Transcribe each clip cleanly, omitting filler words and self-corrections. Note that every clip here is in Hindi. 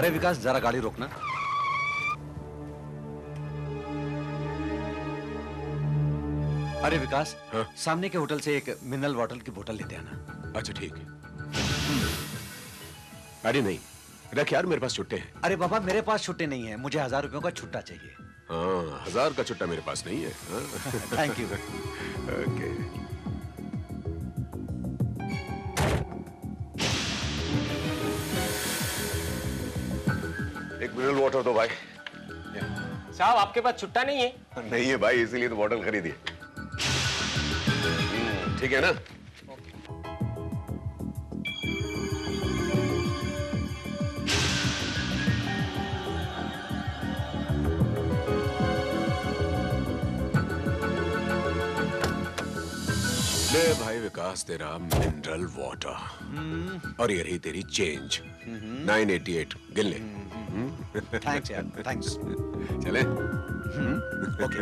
अरे विकास, जरा गाड़ी रोकना। अरे विकास, हाँ? सामने के होटल से एक मिनरल वाटर की बोतल लेते आना। अच्छा ठीक है। अरे नहीं, रख यार, मेरे पास छुट्टे हैं। अरे बाबा, मेरे पास छुट्टे नहीं है, मुझे 1000 रुपयों का छुट्टा चाहिए। हाँ, 1000 का छुट्टा मेरे पास नहीं है। Thank you. ओके। एक मिनरल वाटर दो भाई। साहब, आपके पास छुट्टा नहीं है? नहीं है भाई, इसीलिए तो बॉटल खरीदी है। ठीक है ना? ले भाई विकास, तेरा मिनरल वाटर। और ये रही तेरी चेंज, 988। गिन ले। थैंक्स यार, थैंक्स। चले। ओके।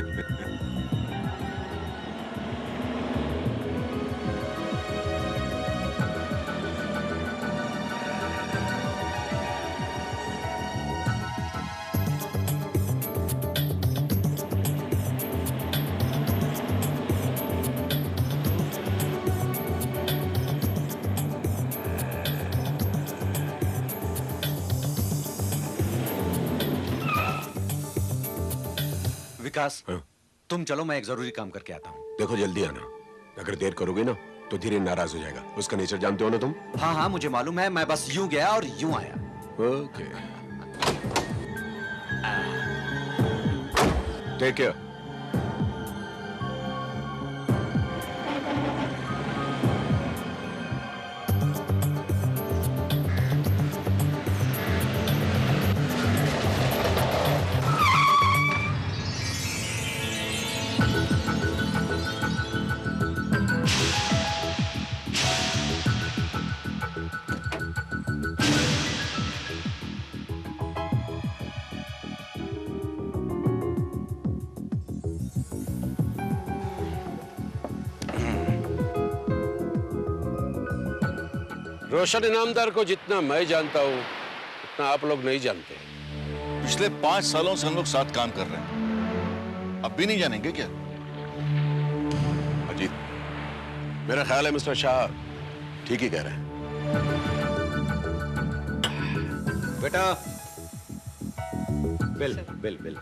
विकास, हाँ? तुम चलो, मैं एक जरूरी काम करके आता हूँ। देखो जल्दी आना, अगर देर करोगे ना तो धीरे नाराज हो जाएगा। उसका नेचर जानते हो ना तुम? हाँ हाँ, मुझे मालूम है, मैं बस यूं गया और यूं आया। Okay. Take care. Roshan Inamdar को जितना मैं जानता हूं उतना आप लोग नहीं जानते। पिछले 5 सालों से हम लोग साथ काम कर रहे हैं, अब भी नहीं जानेंगे क्या? अजीत, मेरा ख्याल है मिस्टर शाह ठीक ही कह रहे हैं। बेटा, बिल बिल बिल।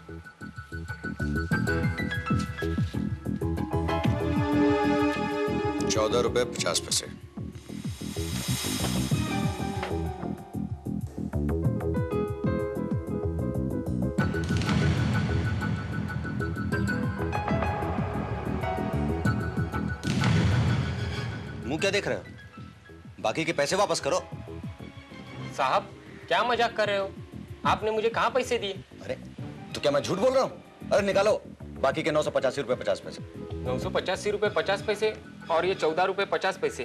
₹14.50। मुंह क्या देख रहे हो? बाकी के पैसे वापस करो। साहब, क्या मजाक कर रहे हो? आपने मुझे कहाँ पैसे दिए? अरे तो क्या मैं झूठ बोल रहा हूँ? अरे निकालो बाकी के 985 रुपए 50 पैसे। 985 रुपये 50 पैसे और ये 14 रुपये 50 पैसे,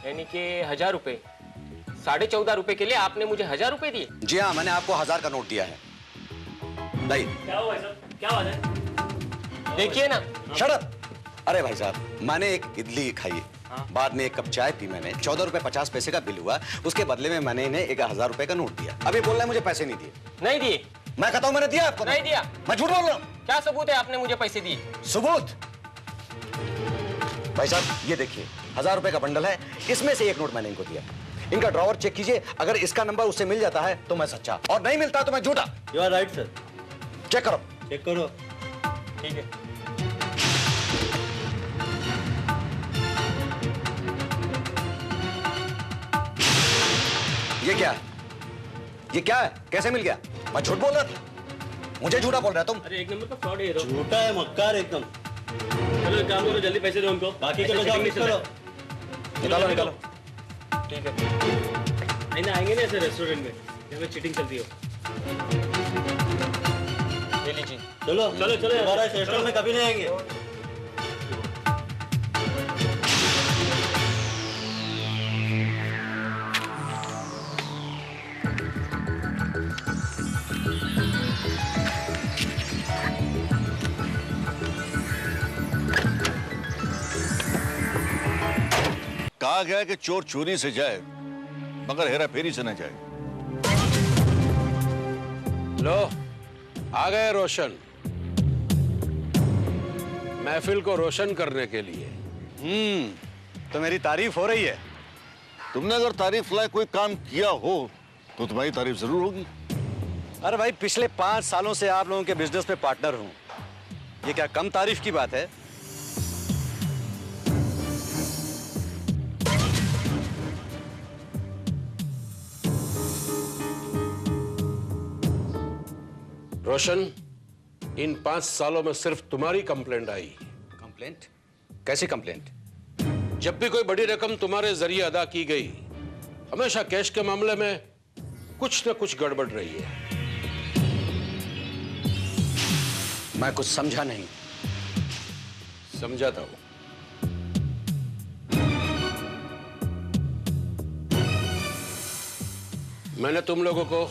यानी कि 1000 रुपये। 14.5 रुपये के लिए आपने मुझे 1000 रुपये दिए? जी हाँ, मैंने आपको 1000 का नोट दिया है। नहीं, क्या हुआ साहब? क्या बात है? देखिए ना। Shut up! अरे भाई साहब, मैंने एक इडली खाई, बाद में एक कप चाय पी, मैंने 14 रुपए 50 पैसे का बिल हुआ, उसके बदले में मैंने इन्हें 1000 रुपए का नोट दिया। अभी बोल रहे हैं मुझे पैसे नहीं दिए। नहीं दिए? मैं कहता हूं मैंने दिया आपको। नहीं दिया। मैं झूठ बोल रहा हूं। क्या सबूत है आपने मुझे पैसे दिए? सबूत? भाई साहब ये देखिए, 1000 रुपए का बंडल है, इसमें से एक नोट मैंने इनको दिया। इनका ड्रॉवर चेक कीजिए, अगर इसका नंबर उससे मिल जाता है तो मैं सच्चा, और नहीं मिलता तो मैं झूठा। You are right sir. Check करो। चेक करो। ठीक है। ये क्या है? ये क्या है? कैसे मिल गया? मैं झूठ बोल रहा था? मुझे झूठा बोल रहा है तुम? अरे एक नंबर का फ्रॉड है ये तो। झूठा है, मक्कार एकदम। चलो एक काम करो, जल्दी पैसे दो हमको, बाकी का काम मिस करो। निकालो निकालो। ठीक है। नहीं ना, आएंगे ना ऐसे रेस्टोरेंट में जहाँ पे चीटिंग चलती हो। ले लीजिए। चलो चलो चलो, हमारा रेस्टोरेंट में कभी नहीं आएंगे। कहा गया कि चोर चोरी से जाए मगर हेरा फेरी से न जाए। लो आ गए रोशन, महफिल को रोशन करने के लिए। तो मेरी तारीफ हो रही है। तुमने अगर तारीफ लायक कोई काम किया हो तो तुम्हारी तारीफ जरूर होगी। अरे भाई, पिछले 5 सालों से आप लोगों के बिजनेस में पार्टनर हूं, ये क्या कम तारीफ की बात है? रोशन, इन 5 सालों में सिर्फ तुम्हारी कंप्लेंट आई। कंप्लेंट? कैसी कंप्लेंट? जब भी कोई बड़ी रकम तुम्हारे जरिए अदा की गई, हमेशा कैश के मामले में कुछ न कुछ गड़बड़ रही है। मैं कुछ समझा नहीं। समझाता हूं। मैंने तुम लोगों को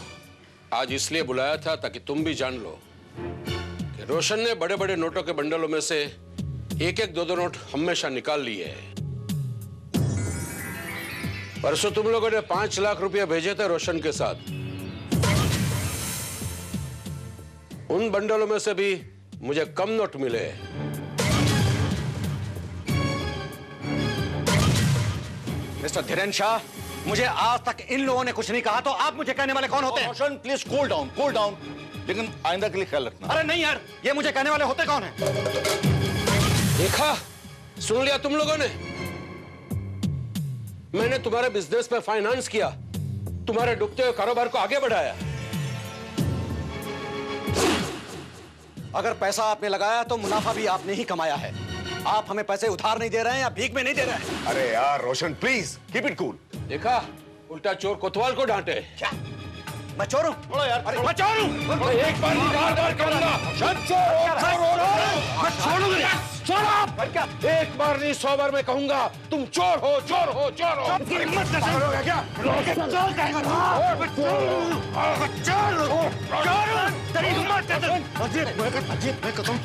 आज इसलिए बुलाया था ताकि तुम भी जान लो कि रोशन ने बड़े बड़े नोटों के बंडलों में से एक एक दो नोट हमेशा निकाल लिए हैं। परसों तुम लोगों ने 5 लाख रुपया भेजे थे रोशन के साथ। उन बंडलों में से भी मुझे कम नोट मिले। मिस्टर धीरेन्द्र शाह, मुझे आज तक इन लोगों ने कुछ नहीं कहा, तो आप मुझे कहने वाले कौन होते हैं? Roshan please cool down, cool down. लेकिन आइंदा के लिए ख्याल रखना। अरे नहीं यार, ये मुझे कहने वाले होते कौन हैं? देखा, सुन लिया तुम लोगों ने। मैंने तुम्हारे बिजनेस में फाइनेंस किया, तुम्हारे डूबते हुए कारोबार को आगे बढ़ाया। अगर पैसा आपने लगाया तो मुनाफा भी आपने ही कमाया है। आप हमें पैसे उधार नहीं दे रहे हैं या भीख में नहीं दे रहे हैं। अरे यार रोशन प्लीज कीप इट कूल। देखा, उल्टा चोर कोतवाल को डांटे। क्या मैं चोर हूं? बोलो यार, अरे मैं चोर हूं? एक बार बार कहूंगा, एक बार नहीं 100 बार मैं कहूंगा, तुम चोर हो, चोर हो, चोर हो। हिम्मत कैसे करोगे क्या? चोर कहेगा ना? तेरी हिम्मत कैसे? अजीत, मैं कसम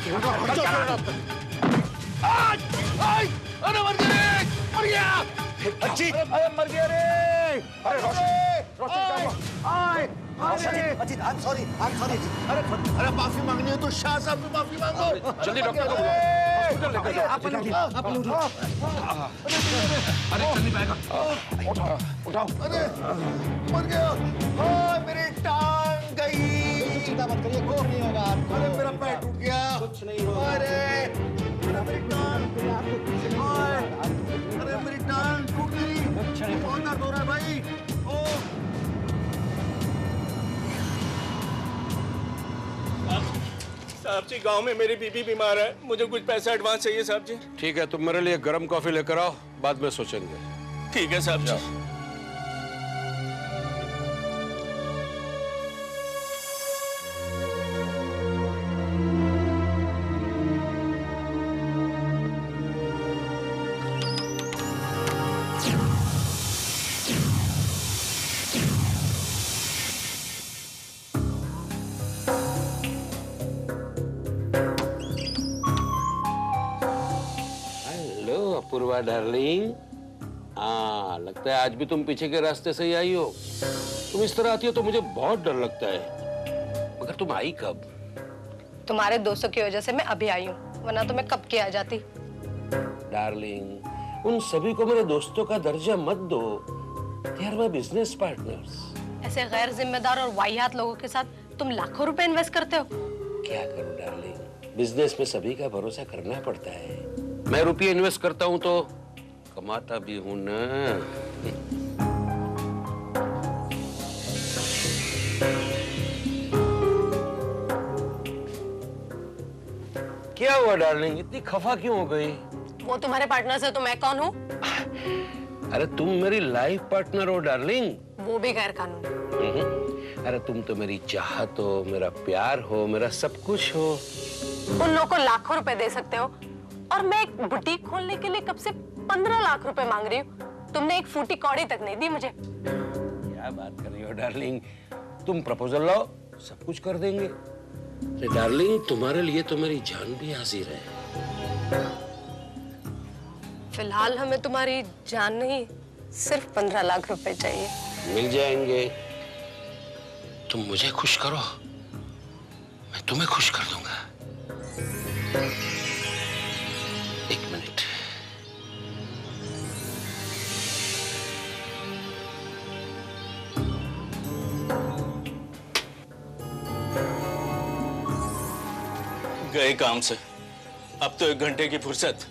अरे मर गए, मर गया। अजीत, अरे मर गया रे। अरे अजीत, I'm sorry, अजीत। अरे माफी मांगनी है तो शाह साहब से माफी मांगो। जल्दी डॉक्टर को बुलाओ, हॉस्पिटल लेकर जाओ। आप अरे चल नहीं पाएगा। उठाओ। अरे मर गया। मेरी टांग गई। चिंता मत करिए, कुछ नहीं होगा आपको। अरे मेरा पैर टूट गया। कुछ नहीं होगा। अरे मेरी टांग, अरे मेरी टांग टूट गई। बहुत दर्द हो रहा है भाई। साहब जी, गांव में मेरी बीबी बीमार है, मुझे कुछ पैसा एडवांस चाहिए साहब जी। ठीक है, तुम मेरे लिए गर्म कॉफी लेकर आओ, बाद में सोचेंगे। ठीक है साहब जी। Hello Apoorva darling. हाँ, लगता है आज भी तुम पीछे के रास्ते से ही आई हो। तुम इस तरह आती हो तो मुझे बहुत डर लगता है। मगर तुम आई कब? तुम्हारे दोस्तों की वजह से मैं अभी आई हूँ, वरना तो मैं कब के आ जाती। डार्लिंग, उन सभी को मेरे दोस्तों का दर्जा मत दो। They are my business partners। ऐसे गैर जिम्मेदार और वाहियात लोगों के साथ तुम लाखों रुपए इन्वेस्ट करते हो। क्या करूं डार्लिंग, बिजनेस में सभी का भरोसा करना पड़ता है। मैं रुपये इन्वेस्ट करता हूं तो कमाता भी हूं ना। क्या हुआ डार्लिंग, इतनी खफा क्यों हो गई? वो तुम्हारे पार्टनर से तो मैं कौन हूँ? अरे तुम मेरी लाइफ पार्टनर हो डार्लिंग। वो भी गैर कानूनी। अरे तुम तो मेरी चाहत हो, मेरा प्यार हो, मेरा सब कुछ हो। उन लोगों को लाखों रुपए दे सकते हो और मैं एक बुटीक खोलने के लिए कब से 15 लाख रुपए मांग रही हूँ। तुमने एक फूटी कौड़ी तक नहीं दी मुझे। क्या बात कर रही हो डार्लिंग, तुम प्रपोजल लाओ, सब कुछ कर देंगे। अरे डार्लिंग, तुम्हारे लिए तो मेरी जान भी हाजिर है। फिलहाल हमें तुम्हारी जान नहीं, सिर्फ 15 लाख रुपए चाहिए। मिल जाएंगे। तुम मुझे खुश करो, मैं तुम्हें खुश कर दूंगा। एक मिनट। गए काम से, अब तो 1 घंटे की फुर्सत।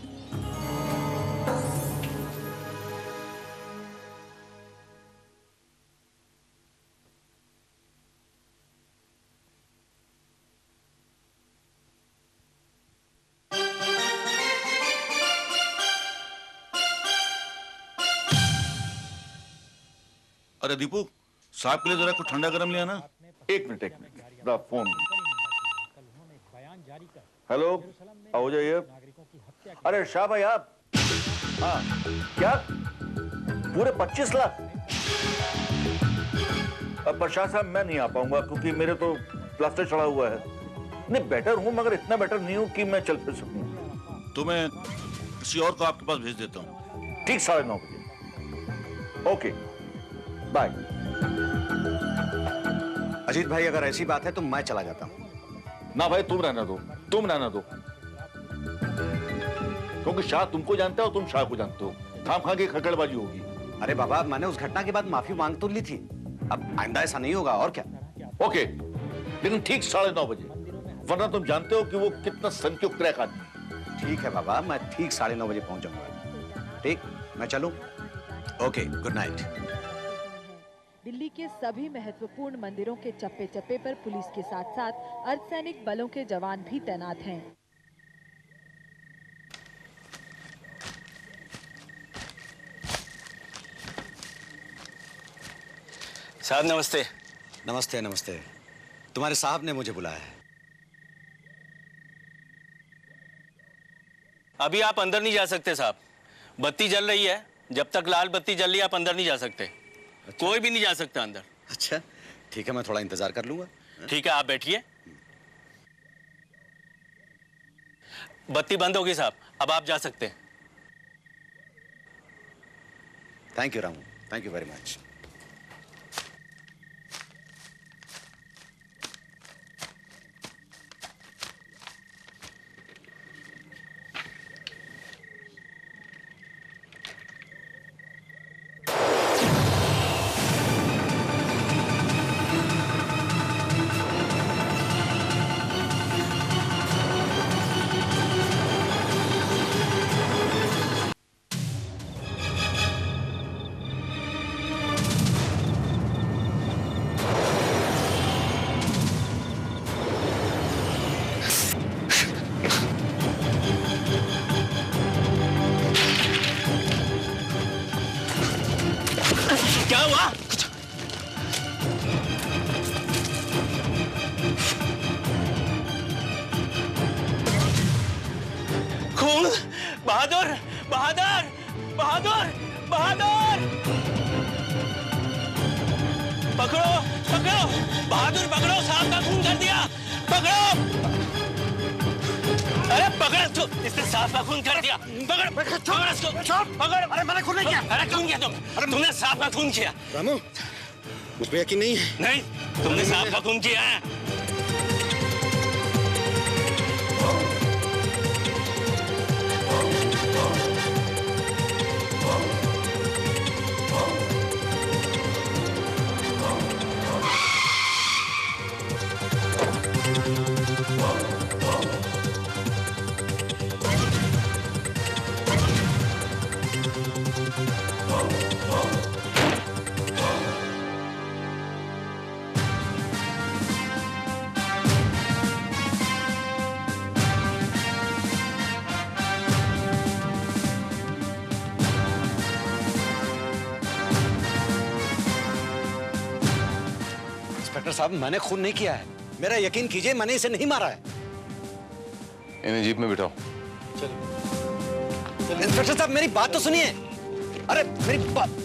अरे दीपू, साहब के लिए जरा कुछ ठंडा गरम ले आना। एक मिनट द फोन। हेलो, आओ जाइए। अरे शाह भाई आप? हाँ, क्या पूरे 25 लाख? अब प्रशांत साहब मैं नहीं आ पाऊंगा क्योंकि मेरे तो प्लास्टर चढ़ा हुआ है। नहीं, बेटर हूं मगर इतना बेटर नहीं हूं कि मैं चल फिर सकूं। तो मैं किसी और को आपके पास भेज देता हूं। ठीक 9:30 बजे। Okay, bye. अजीत भाई, अगर ऐसी बात है तो मैं चला जाता हूँ। ना भाई, तुम रहना दो, तुम रहना दो, क्योंकि शाह तुमको जानता है और तुम शाह को जानते हो। खाम खा की खकड़बाजी होगी। अरे बाबा, मैंने उस घटना के बाद माफी मांग तो ली थी, अब आइंदा ऐसा नहीं होगा। और क्या? ओके, लेकिन ठीक 9:30 बजे, वरना तुम जानते हो कि वो कितना सनकी क्रैक आदमी है। ठीक है बाबा, मैं ठीक 9:30 बजे पहुंच जाऊंगा। ठीक, मैं चलूं? Okay, good night. दिल्ली के सभी महत्वपूर्ण मंदिरों के चप्पे चप्पे पर पुलिस के साथ साथ अर्धसैनिक बलों के जवान भी तैनात हैं। साहब नमस्ते। नमस्ते नमस्ते। तुम्हारे साहब ने मुझे बुलाया है। अभी आप अंदर नहीं जा सकते साहब, बत्ती जल रही है। जब तक लाल बत्ती जल रही है आप अंदर नहीं जा सकते। अच्छा। कोई भी नहीं जा सकता अंदर। अच्छा ठीक है, मैं थोड़ा इंतजार कर लूंगा। ठीक है, आप बैठिए। बत्ती बंद होगी साहब, अब आप जा सकते हैं। Thank you Ramu, thank you very much. क्या हुआ? खून! बहादुर! बहादुर! बहादुर! बहादुर! पकड़ो! पकड़ो! बहादुर पकड़ो! साहब का खून कर दिया! पकड़ो! अरे पकड़ तो, इसने साहब का खून कर दिया। पकड़! पकड़ इसको! पकड़! अरे मैंने खून नहीं किया। अरे खून किया तुमने साहब का खून किया। रामू, मुझ पे यकीन नहीं है। नहीं, तुमने साहब का खून किया है। इंस्पेक्टर साहब, मैंने खून नहीं किया है। मेरा यकीन कीजिए, मैंने इसे नहीं मारा है। इन्हें जीप में बिठाओ। इंस्पेक्टर साहब, मेरी बात तो सुनिए। अरे मेरी बात।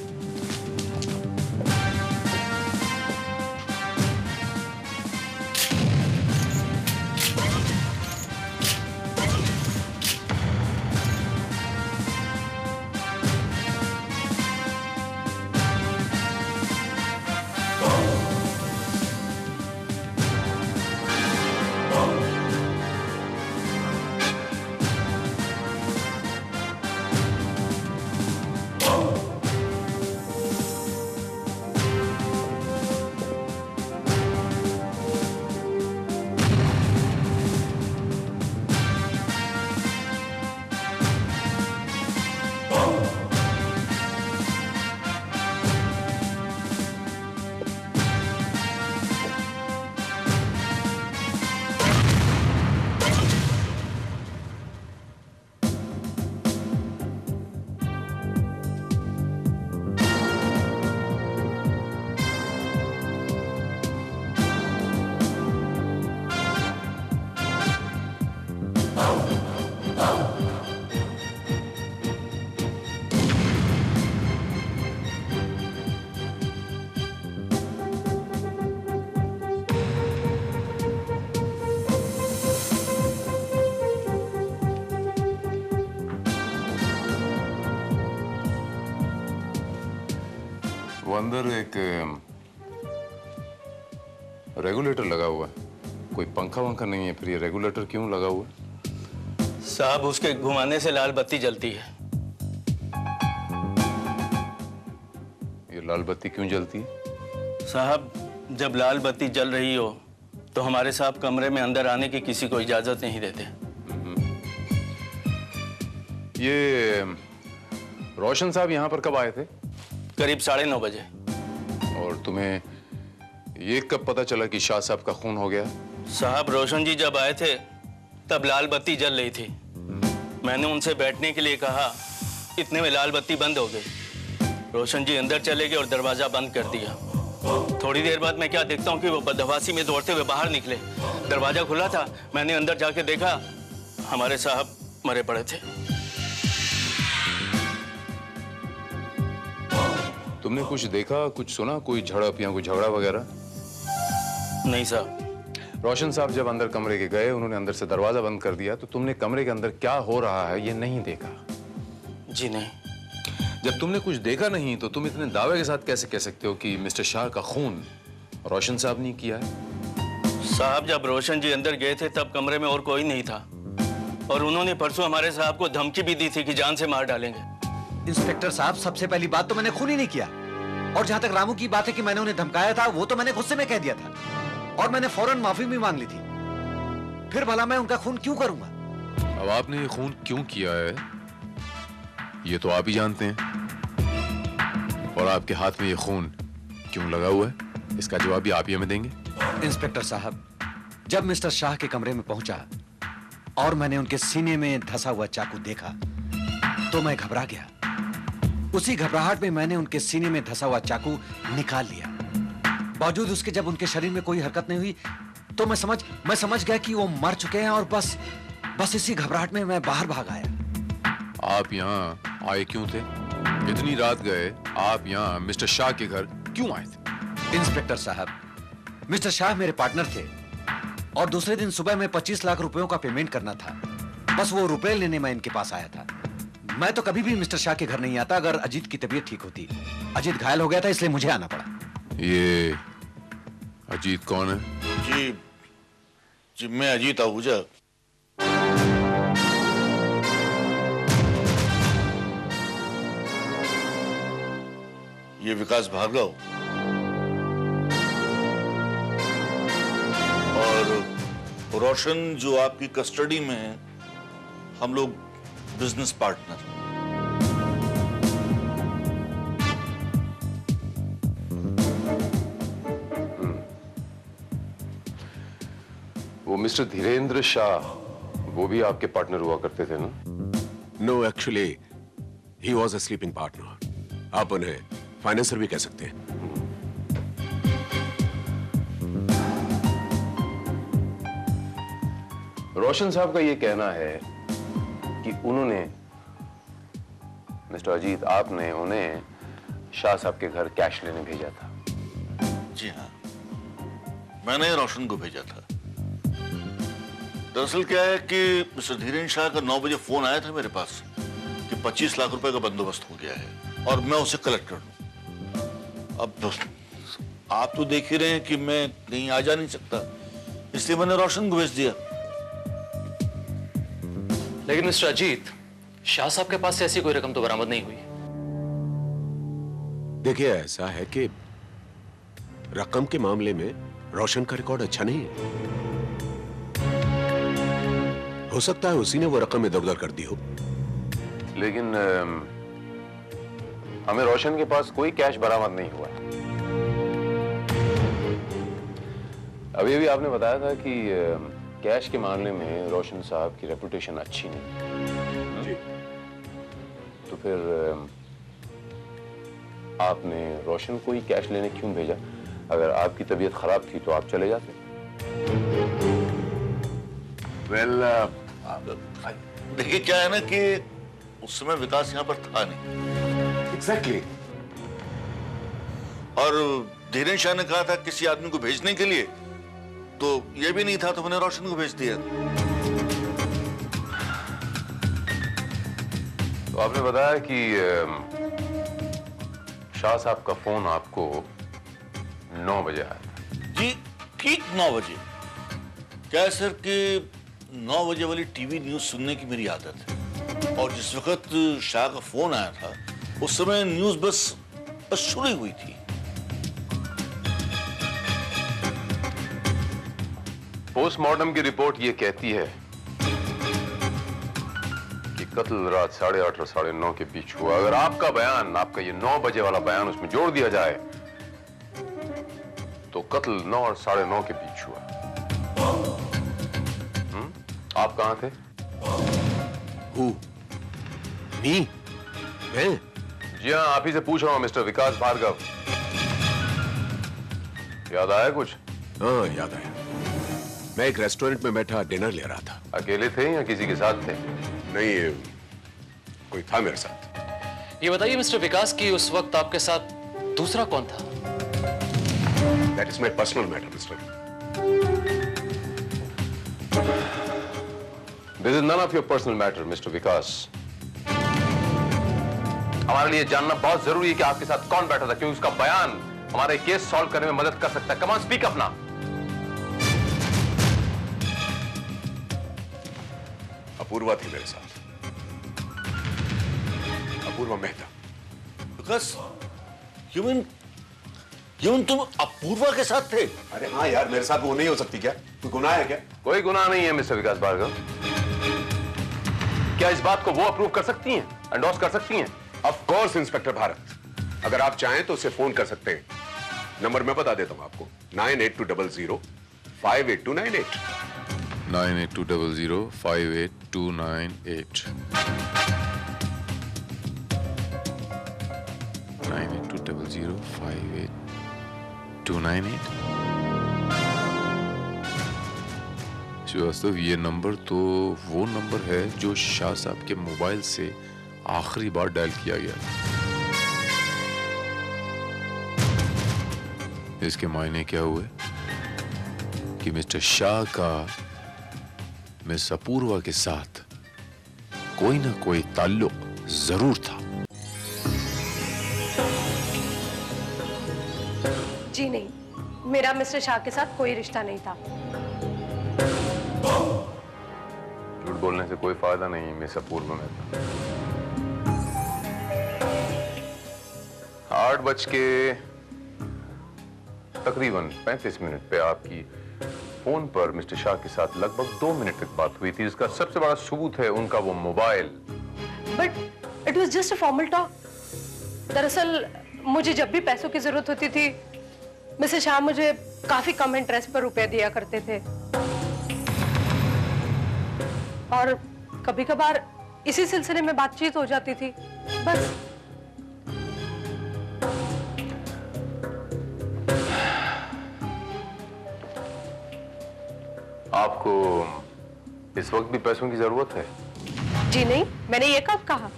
अंदर एक रेगुलेटर लगा हुआ है, कोई पंखा वंखा नहीं है, फिर ये रेगुलेटर क्यों लगा हुआ है? साहब उसके घुमाने से लाल बत्ती जलती है। ये लाल बत्ती क्यों जलती है? साहब जब लाल बत्ती जल रही हो तो हमारे साहब कमरे में अंदर आने की किसी को इजाजत नहीं देते। ये रोशन साहब यहाँ पर कब आए थे? करीब 9:30 बजे। और तुम्हें ये कब पता चला कि शाह साहब का खून हो गया? साहब रोशन जी जब आए थे तब लाल बत्ती जल रही थी। मैंने उनसे बैठने के लिए कहा, इतने में लाल बत्ती बंद हो गई। रोशन जी अंदर चले गए और दरवाजा बंद कर दिया। थोड़ी देर बाद मैं क्या देखता हूँ कि वो बदहवासी में दौड़ते हुए बाहर निकले। दरवाजा खुला था, मैंने अंदर जाके देखा, हमारे साहब मरे पड़े थे। तुमने कुछ देखा, कुछ सुना, कोई झड़प या कोई झगड़ा वगैरह? नहीं साहब। रोशन साहब जब अंदर कमरे के गए, उन्होंने अंदर से दरवाजा बंद कर दिया, तो तुमने कमरे के अंदर क्या हो रहा है ये नहीं देखा? जी नहीं। जब तुमने कुछ देखा नहीं तो तुम इतने दावे के साथ कैसे कह सकते हो कि मिस्टर शाह का खून रोशन साहब ने किया है? साहब जब रोशन जी अंदर गए थे तब कमरे में और कोई नहीं था, और उन्होंने परसों हमारे साहब को धमकी भी दी थी कि जान से मार डालेंगे। इंस्पेक्टर साहब, सबसे पहली बात तो मैंने खून ही नहीं किया, और जहां तक रामू की बात है कि मैंने उन्हें धमकाया था, वो तो मैंने गुस्से में कह दिया था, और मैंने फौरन माफी भी मांग ली थी। फिर भला मैं उनका खून क्यों करूंगा? अब आपने ये खून क्यों किया है ये तो आप ही जानते हैं, और आपके हाथ में ये खून क्यों लगा हुआ है इसका जवाब भी आप ही हमें देंगे। इंस्पेक्टर साहब, जब मिस्टर शाह के कमरे में पहुंचा और मैंने उनके सीने में धंसा हुआ चाकू देखा तो मैं घबरा गया। उसी घबराहट में मैंने उनके सीने में धंसा हुआ चाकू निकाल लिया। बावजूद उसके जब उनके शरीर में कोई हरकत नहीं हुई तो मैं समझ गया कि वो मर चुके हैं, और बस इसी घबराहट में मैं बाहर भाग आया। आप यहाँ आए क्यों थे? इतनी रात गए आप यहाँ मिस्टर शाह के घर क्यों आए थे? इंस्पेक्टर साहब, मिस्टर शाह मेरे पार्टनर थे, और दूसरे दिन सुबह में 25 लाख रुपयों का पेमेंट करना था। बस वो रुपए लेने मैं इनके पास आया था। मैं तो कभी भी मिस्टर शाह के घर नहीं आता अगर अजीत की तबीयत ठीक होती। अजीत घायल हो गया था, इसलिए मुझे आना पड़ा। ये अजीत कौन है? जी मैं अजीत आहूजा। ये विकास भार्गव और रोशन जो आपकी कस्टडी में है, हम लोग बिजनेस पार्टनर। वो मिस्टर धीरेन्द्र शाह, वो भी आपके पार्टनर हुआ करते थे ना? No, actually he was a sleeping partner. आप उन्हें फाइनेंसर भी कह सकते हैं। रोशन साहब का ये कहना है कि उन्होंने, मिस्टर अजीत, आपने उन्हें शाह साहब के घर कैश लेने भेजा था। जी हाँ, मैंने रोशन को भेजा था। दरअसल क्या है कि मिस्टर धीरेन्द्र शाह का 9 बजे फोन आया था मेरे पास कि 25 लाख रुपए का बंदोबस्त हो गया है और मैं उसे कलेक्ट कर दूं। अब आप तो देख ही रहे हैं कि मैं कहीं आ जा नहीं सकता, इसलिए मैंने रोशन को भेज दिया। लेकिन मिस्टर अजीत, शाह साहब के पास से ऐसी कोई रकम तो बरामद नहीं हुई। देखिए, ऐसा है कि रकम के मामले में रोशन का रिकॉर्ड अच्छा नहीं है। हो सकता है उसी ने वो रकम इधर उधर कर दी हो। लेकिन हमें रोशन के पास कोई कैश बरामद नहीं हुआ। अभी अभी आपने बताया था कि कैश के मामले में रोशन साहब की रेपुटेशन अच्छी नहीं। जी। तो फिर आपने रोशन को ही कैश लेने क्यों भेजा? अगर आपकी तबीयत खराब थी तो आप चले जाते। वेल, देखिए क्या है ना कि उस समय विकास यहाँ पर था नहीं। एग्जैक्टली। और धीरेन्द्र शाह ने कहा था किसी आदमी को भेजने के लिए, तो ये भी नहीं था, तो मैंने रोशन को भेज दिया। तो आपने बताया कि शाह साहब का फोन आपको 9 बजे आया था। जी ठीक 9 बजे। क्या है सर कि 9 बजे वाली टीवी न्यूज सुनने की मेरी आदत है, और जिस वक्त शाह का फोन आया था उस समय न्यूज बस शुरू ही हुई थी। पोस्टमार्टम की रिपोर्ट ये कहती है कि कत्ल रात 8:30 और 9:30 के बीच हुआ। अगर आपका बयान, आपका ये 9 बजे वाला बयान उसमें जोड़ दिया जाए तो कत्ल 9 और 9:30 के बीच हुआ। आप कहां थे? मैं? जी हाँ, आप ही से पूछ रहा हूं मिस्टर विकास भार्गव। याद आया कुछ? हाँ याद आया। मैं एक रेस्टोरेंट में बैठा डिनर ले रहा था। अकेले थे या किसी के साथ थे? नहीं, कोई था मेरे साथ। ये बताइए मिस्टर विकास की उस वक्त आपके साथ दूसरा कौन था? That is my personal matter mister. This is none of your personal matter mister Vikas. हमारे लिए जानना बहुत जरूरी है कि आपके साथ कौन बैठा था, क्योंकि उसका बयान हमारे केस सॉल्व करने में मदद कर सकता है। कम ऑन, स्पीक अप ना। अपूर्वा थी मेरे साथ। अपूर्वा मेहता। विकास, you mean तुम अपूर्वा के साथ थे? अरे हाँ यार, मेरे साथ वो नहीं हो सकती क्या? कोई गुनाह है क्या? कोई गुनाह नहीं है मिस्टर विकास भार्गव। क्या इस बात को वो अप्रूव कर सकती हैं, एंडोर्स कर सकती हैं? ऑफ कोर्स इंस्पेक्टर भारत, अगर आप चाहें तो उसे फोन कर सकते हैं। नंबर मैं बता देता हूं आपको, 9820058298। 9820058298। 9820058298। श्रीवास्तव, ये नंबर तो वो नंबर है जो शाह साहब के मोबाइल से आखिरी बार डायल किया गया। इसके मायने क्या हुए कि मिस्टर शाह का मिस अपूर्वा के साथ कोई ना कोई ताल्लुक जरूर था। जी नहीं, मेरा मिस्टर शाह के साथ कोई रिश्ता नहीं था। झूठ बोलने से कोई फायदा नहीं मिस अपूर्वा में। 8:35 पे आपकी फोन पर मिस्टर शाह के साथ लगभग 2 मिनट तक बात हुई थी। इसका सबसे बड़ा सबूत है उनका वो mobile. But it was just a formal talk. दरअसल मुझे जब भी पैसों की जरूरत होती थी, मिस्टर शाह मुझे काफी कम इंटरेस्ट पर रुपए दिया करते थे, और कभी कभार इसी सिलसिले में बातचीत हो जाती थी, बस। आपको इस वक्त भी पैसों की जरूरत है? जी नहीं, मैंने ये कब कहा?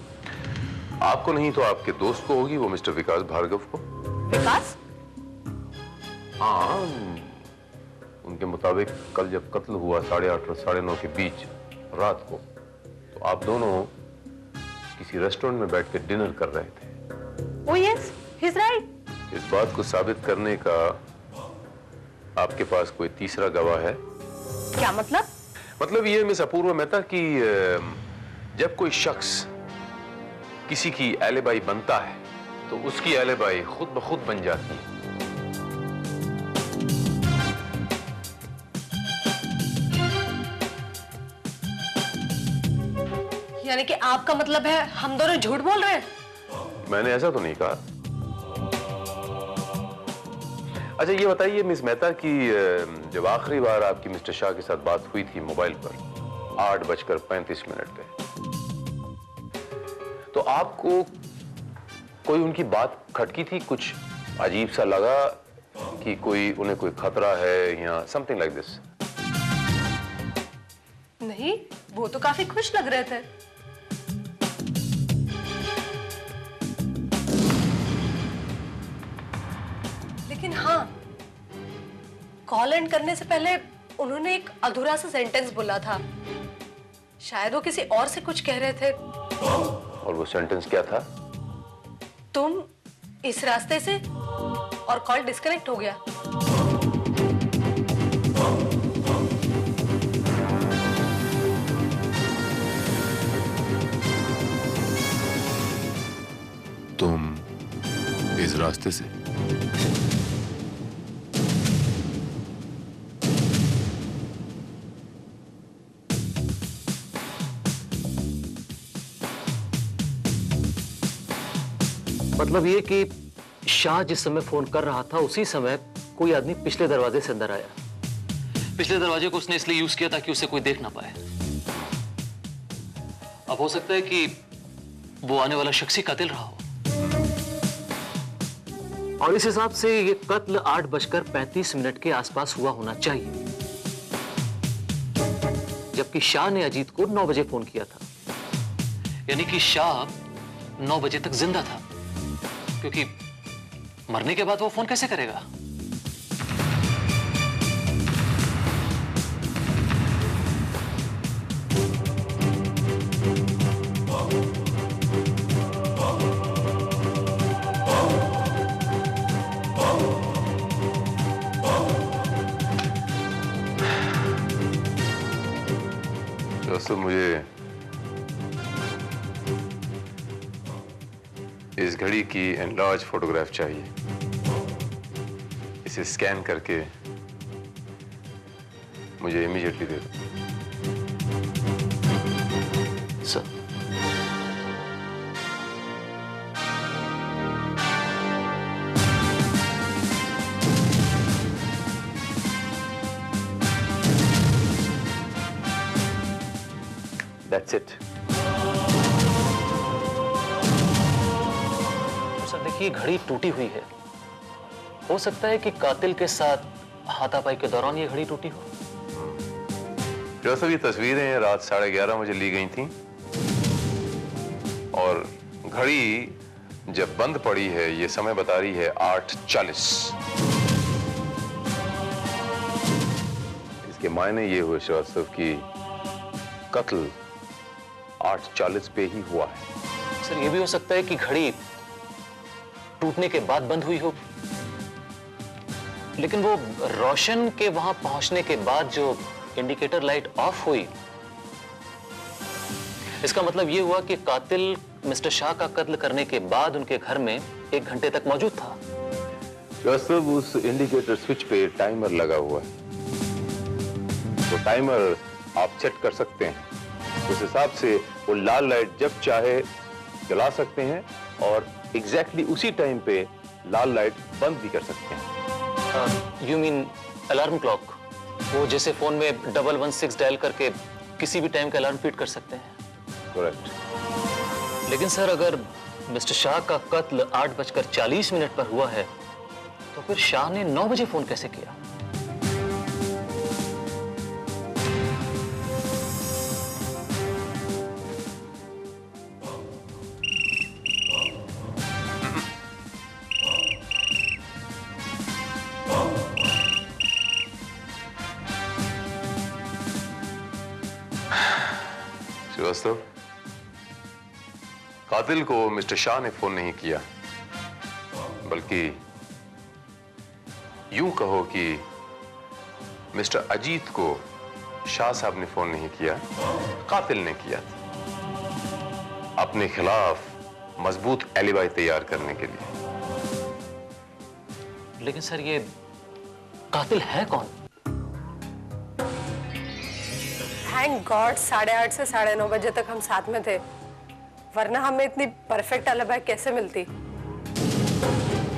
आपको नहीं तो आपके दोस्त को होगी, वो मिस्टर विकास भार्गव को। विकास? हाँ, उनके मुताबिक कल जब कत्ल हुआ 8:30 और 9:30 के बीच रात को, तो आप दोनों किसी रेस्टोरेंट में बैठ कर डिनर कर रहे थे। Oh yes, he is right. इस बात को साबित करने का आपके पास कोई तीसरा गवाह है? क्या मतलब? मतलब ये मिस अपूर्वा मेहता कि जब कोई शख्स किसी की एलिबाई बनता है तो उसकी एलिबाई खुद ब खुद बन जाती है। यानी कि आपका मतलब है हम दोनों झूठ बोल रहे हैं? मैंने ऐसा तो नहीं कहा। अच्छा ये बताइए मिस मेहता कि जब आखिरी बार आपकी मिस्टर शाह के साथ बात हुई थी मोबाइल पर 8:35 पे, तो आपको कोई उनकी बात खटकी थी? कुछ अजीब सा लगा कि उन्हें कोई खतरा है या समथिंग लाइक दिस? नहीं, वो तो काफी खुश लग रहे थे। लेकिन हाँ, कॉल एंड करने से पहले उन्होंने एक अधूरा सा सेंटेंस बोला था। शायद वो किसी और से कुछ कह रहे थे। और वो सेंटेंस क्या था? तुम इस रास्ते से और कॉल डिस्कनेक्ट हो गया। तुम इस रास्ते से? मतलब ये कि शाह जिस समय फोन कर रहा था उसी समय कोई आदमी पिछले दरवाजे से अंदर आया। पिछले दरवाजे को उसने इसलिए यूज किया ताकि उसे कोई देख ना पाए। अब हो सकता है कि वो आने वाला शख्स ही कातिल रहा हो, और इस हिसाब से ये कत्ल 8:35 के आसपास हुआ होना चाहिए, जबकि शाह ने अजीत को 9 बजे फोन किया था। यानी कि शाह 9 बजे तक जिंदा था, क्योंकि मरने के बाद वो फोन कैसे करेगा? दोस्तों, मुझे इस घड़ी की एनलार्ज फोटोग्राफ चाहिए। इसे स्कैन करके मुझे इमीडिएटली दे दो। Sir, That's it. सर देखिए, घड़ी टूटी हुई है। हो सकता है कि कातिल के साथ हाथापाई के दौरान ये घड़ी टूटी हो। जो सब ये तस्वीरें रात 11:30 बजे ली गई थी, और घड़ी जब बंद पड़ी है ये समय बता रही है 8:40। इसके मायने ये हुए श्रीवास्तव की कत्ल 8:40 पे ही हुआ है। सर, ये भी हो सकता है कि घड़ी टूटने के बाद बंद हुई हो, लेकिन वो रोशन के वहां पहुंचने के बाद जो इंडिकेटर लाइट ऑफ हुई, इसका मतलब ये हुआ कि कातिल मिस्टर शाह का कत्ल करने के बाद उनके घर में 1 घंटे तक मौजूद था। श्रीवास्तव, उस इंडिकेटर स्विच पे टाइमर लगा हुआ है, तो टाइमर आप सेट कर सकते हैं। उस हिसाब से वो लाल लाइट जब चाहे जला सकते हैं, और एग्जैक्टली उसी टाइम पे लाल लाइट बंद भी कर सकते हैं। यू मीन अलार्म क्लॉक, वो जैसे फोन में 116 डायल करके किसी भी टाइम का अलार्म फीड कर सकते हैं। करेक्ट। लेकिन सर, अगर मिस्टर शाह का कत्ल 8:40 पर हुआ है, तो फिर शाह ने 9 बजे फोन कैसे किया? श्रीवास्तव, कातिल को मिस्टर शाह ने फोन नहीं किया, बल्कि यूं कहो कि मिस्टर अजीत को शाह साहब ने फोन नहीं किया, कातिल ने किया था, अपने खिलाफ मजबूत एलिबाई तैयार करने के लिए। लेकिन सर, ये कातिल है कौन? थैंक गॉड 8:30 से 9:30 बजे तक हम साथ में थे, वरना हमें इतनी परफेक्ट अलिबी कैसे मिलती।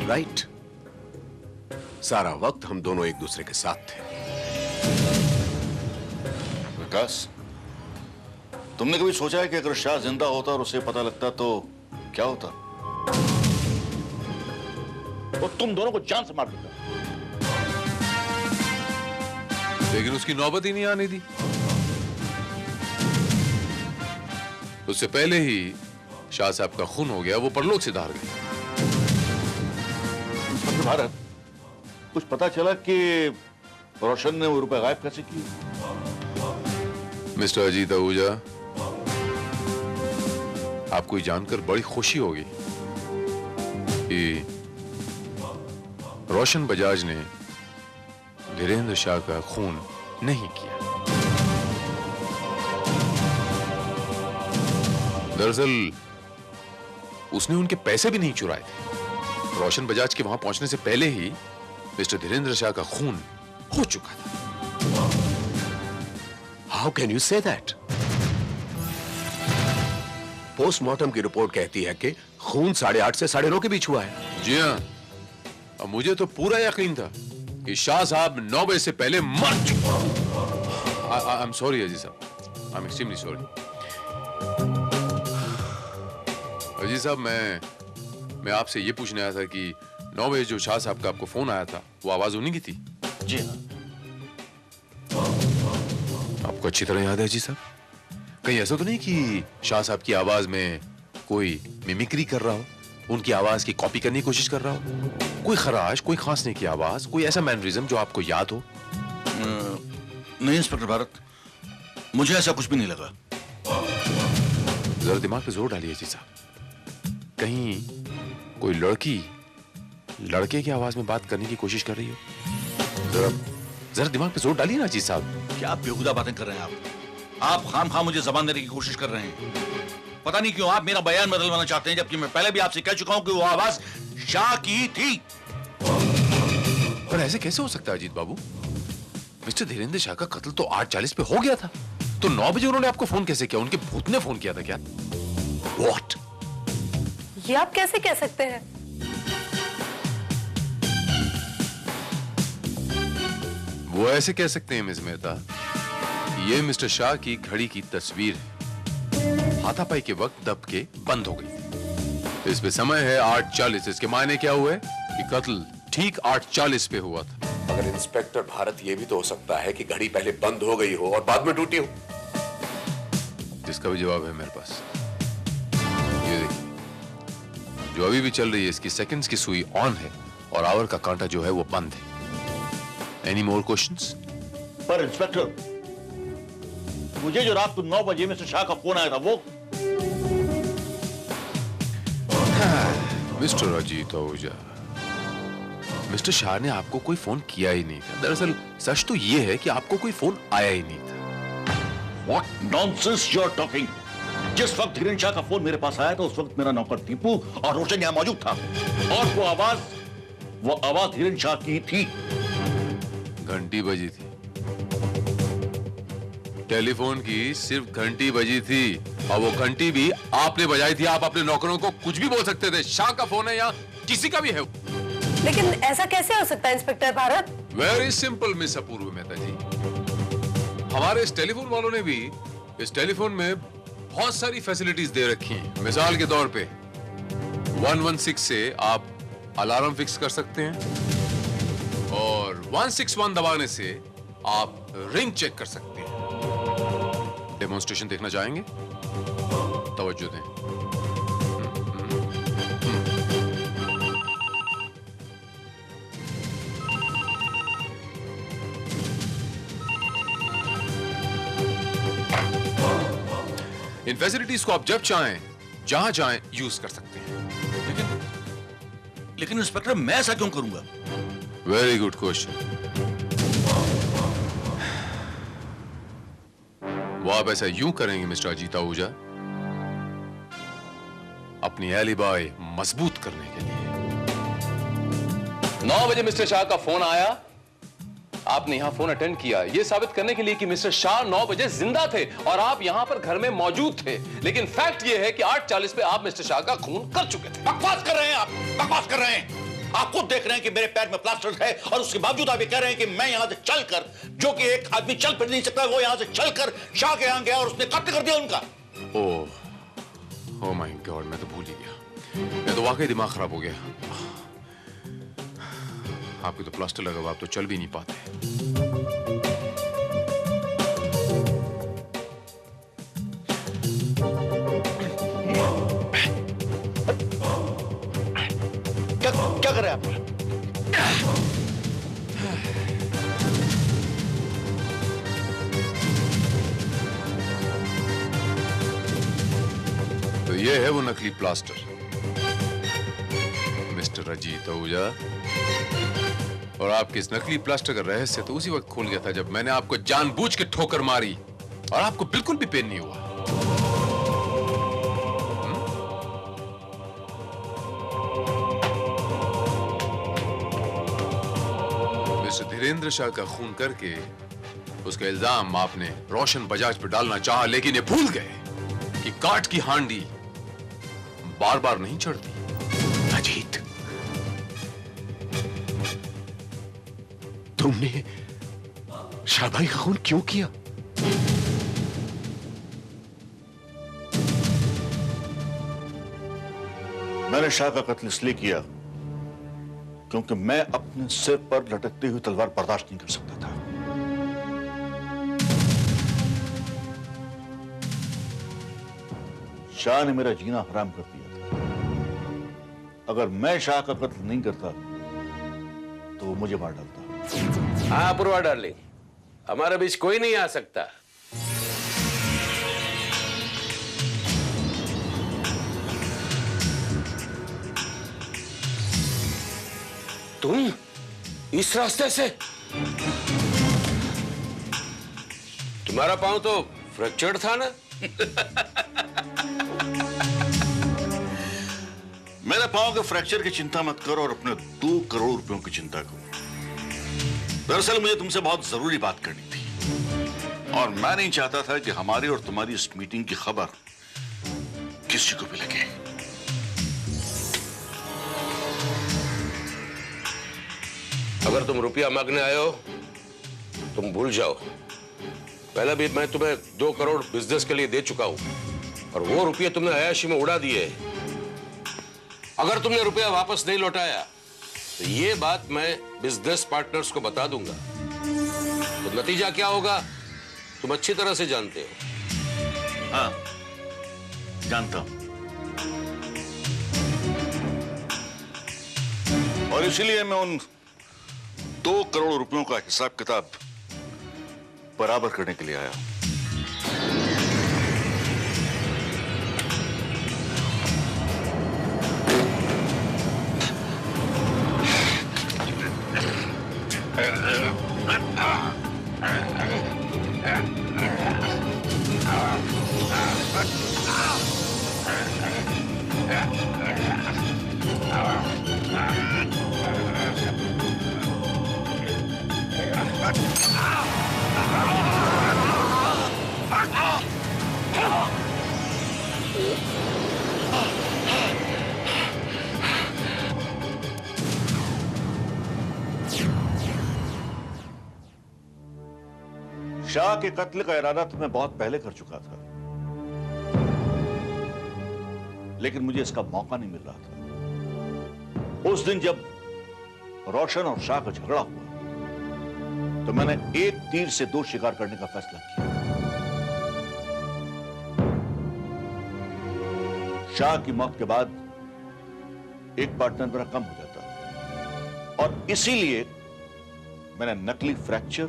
राइट। सारा वक्त हम दोनों एक दूसरे के साथ थे। विकास, तुमने कभी सोचा है कि अगर शाह जिंदा होता और उसे पता लगता तो क्या होता? वो तुम दोनों को जान से मार देता। लेकिन उसकी नौबत ही नहीं आने दी। उससे पहले ही शाह साहब का खून हो गया, वो परलोक से धार गए। भारत, कुछ पता चला कि रोशन ने वो रुपए गायब कैसे किए? मिस्टर अजीत आहूजा, आपको जानकर बड़ी खुशी होगी कि रोशन बजाज ने धीरेन्द्र शाह का खून नहीं किया। दरअसल उसने उनके पैसे भी नहीं चुराए थे। रोशन बजाज के वहां पहुंचने से पहले ही मिस्टर धीरेन्द्र शाह का खून हो चुका था। How can you say that? Postmortem की रिपोर्ट कहती है कि खून 8:30 से 9:30 के बीच हुआ है। जी हाँ, अब मुझे तो पूरा यकीन था कि शाह साहब 9 बजे से पहले मर चुके। आई एम सॉरी अजीज साहब, आई एम एक्सट्रीमली सॉरी। अजीज साहब, मैं आपसे ये पूछने आया था कि 9 बजे जो शाह साहब का आपको फोन आया था, वो आवाज उन्हीं की थी? जी हाँ। आपको अच्छी तरह याद है अजीज साहब? कहीं ऐसा तो नहीं कि शाह साहब की आवाज में कोई मिमिक्री कर रहा हो, उनकी आवाज की कॉपी करने की कोशिश कर रहा हो? कोई खराश, कोई खांसने की आवाज, कोई ऐसा मैनरिज्म जो आपको याद हो? नहीं इंस्पेक्टर भारत, मुझे ऐसा कुछ भी नहीं लगा। जरा दिमाग पे जोर डालिए जी साहब, कहीं कोई लड़की लड़के की आवाज में बात करने की कोशिश कर रही हो? जरा दिमाग पे जोर डालिए ना जी साहब। क्या बेहुदा बातें कर रहे हैं आप खामखा मुझे जबान देने की कोशिश कर रहे हैं। पता नहीं क्यों आप मेरा बयान बदलवाना चाहते हैं, जबकि मैं पहले भी आपसे कह चुका हूं कि वो आवाज शाह की थी। पर ऐसे कैसे हो सकता है अजीत बाबू? मिस्टर धीरेन्द्र शाह का कत्ल तो 8:40 पे हो गया था, तो 9 बजे उन्होंने आपको फोन कैसे किया? उनके भूत ने फोन किया था क्या? What? ये आप कैसे कह सकते हैं? वो ऐसे कह सकते हैं मिस मेहता, ये मिस्टर शाह की घड़ी की तस्वीर है। हाथापाई के वक्त दब के बंद हो गई। इस पे समय है 8:40। इसके मायने क्या हुए कि कत्ल ठीक 8:40 पे हुआ था। मगर इंस्पेक्टर भारत, ये भी तो हो सकता है कि घड़ी पहले बंद हो गई हो और बाद में टूटी हो। जिसका भी जवाब है मेरे पास। ये देखिए, जो अभी भी चल रही है, इसकी सेकंड्स की सुई ऑन है और आवर का कांटा जो है वो बंद है। Any more questions? पर इंस्पेक्टर, मुझे जो रात को 9 बजे मिस्टर शाह का फोन आया था वो मिस्टर अजीत आहूजा, मिस्टर शाह ने आपको कोई फोन किया ही नहीं था। दरअसल सच तो यह है कि आपको कोई फोन आया ही नहीं था। What nonsense you are talking? जिस वक्त धीरेन्द्र शाह का फोन मेरे पास आया था, उस वक्त मेरा नौकर दीपू और रोशन यहां मौजूद था, और वो आवाज धीरेन्द्र शाह की थी। घंटी बजी थी, टेलीफोन की सिर्फ घंटी बजी थी, और वो घंटी भी आपने बजाई थी। आप अपने नौकरों को कुछ भी बोल सकते थे, शाह का फोन है या किसी का भी है। लेकिन ऐसा कैसे हो सकता है inspector Bharat? Very simple miss Apurv Mehta ji, हमारे इस टेलीफोन वालों ने भी इस टेलीफोन में बहुत सारी फैसिलिटीज दे रखी हैं। मिसाल के तौर पे 116 से आप अलार्म फिक्स कर सकते हैं, और 161 दबाने से आप रिंग चेक कर सकते हैं। डेमोन्स्ट्रेशन देखना चाहेंगे? तवज्जो दें। इन फैसिलिटीज को आप जब चाहें, जहां चाहें यूज कर सकते हैं। लेकिन इंस्पेक्टर, मैं ऐसा क्यों करूंगा? Very good question. वो आप ऐसा यूं करेंगे मिस्टर अजीत आहूजा, अपनी एलिबाई मजबूत करने के लिए। 9 बजे मिस्टर शाह का फोन आया, आपने यहां फोन अटेंड किया, यह साबित करने के लिए कि मिस्टर शाह 9 बजे जिंदा थे और आप यहां पर घर में मौजूद थे। लेकिन फैक्ट यह है कि 8:40 पे आप मिस्टर शाह का खून कर चुके थे। बकवास कर रहे हैं आप, बकवास कर रहे हैं। आप खुद देख रहे हैं कि मेरे पैर में प्लास्टर है, और उसके बावजूद आप ये कह रहे हैं कि मैं यहां से चलकर, जो कि एक आदमी चल फिर नहीं सकता, वो यहां से चलकर शाह के यहां गया और उसने कत्ल कर दिया उनका। ओह माय गॉड, मैं तो भूल ही गया। मैं तो वाकई दिमाग खराब हो गया। आपके तो प्लास्टर लगा हुआ, आप तो चल भी नहीं पाते। क्या कर रहे हैं आप? तो ये है वो नकली प्लास्टर मिस्टर अजीत आहूजा। और आपके इस नकली प्लास्टर का रहस्य तो उसी वक्त खुल गया था जब मैंने आपको जानबूझ के ठोकर मारी और आपको बिल्कुल भी पेन नहीं हुआ। मिस्टर धीरेन्द्र शाह का खून करके उसका इल्जाम आपने रोशन बजाज पर डालना चाहा, लेकिन ये भूल गए कि काठ की हांडी बार बार नहीं चढ़ती। अजीत, तुमने शाहबाई का खून क्यों किया? मैंने शाह का कत्ल इसलिए किया क्योंकि मैं अपने सिर पर लटकती हुई तलवार बर्दाश्त नहीं कर सकता था। शाह ने मेरा जीना हराम कर दिया था। अगर मैं शाह का कत्ल नहीं करता तो वो मुझे मार डालता। हाँ अपूर्वा डार्लिंग, हमारे बीच कोई नहीं आ सकता। तुम इस रास्ते से? तुम्हारा पांव तो फ्रैक्चर्ड था ना? मेरे पांव के फ्रैक्चर की चिंता मत करो और अपने 2 करोड़ रुपयों की चिंता करो। दरअसल मुझे तुमसे बहुत जरूरी बात करनी थी और मैं नहीं चाहता था कि हमारी और तुम्हारी इस मीटिंग की खबर किसी को भी लगे। अगर तुम रुपया मांगने आए हो तुम भूल जाओ। पहले भी मैं तुम्हें 2 करोड़ बिजनेस के लिए दे चुका हूं और वो रुपये तुमने अयाशी में उड़ा दिए। अगर तुमने रुपया वापस नहीं लौटाया तो ये बात मैं बिजनेस पार्टनर्स को बता दूंगा। तो नतीजा क्या होगा तुम अच्छी तरह से जानते हो। हाँ, जानता हूं। और इसीलिए मैं उन 2 करोड़ रुपयों का हिसाब किताब बराबर करने के लिए आया हूं। शाह के कत्ल का इरादा तो मैं बहुत पहले कर चुका था, लेकिन मुझे इसका मौका नहीं मिल रहा था। उस दिन जब रोशन और शाह का झगड़ा हुआ तो मैंने एक तीर से 2 शिकार करने का फैसला किया। शाह की मौत के बाद एक पार्टनर मेरा कम हो जाता और इसीलिए मैंने नकली फ्रैक्चर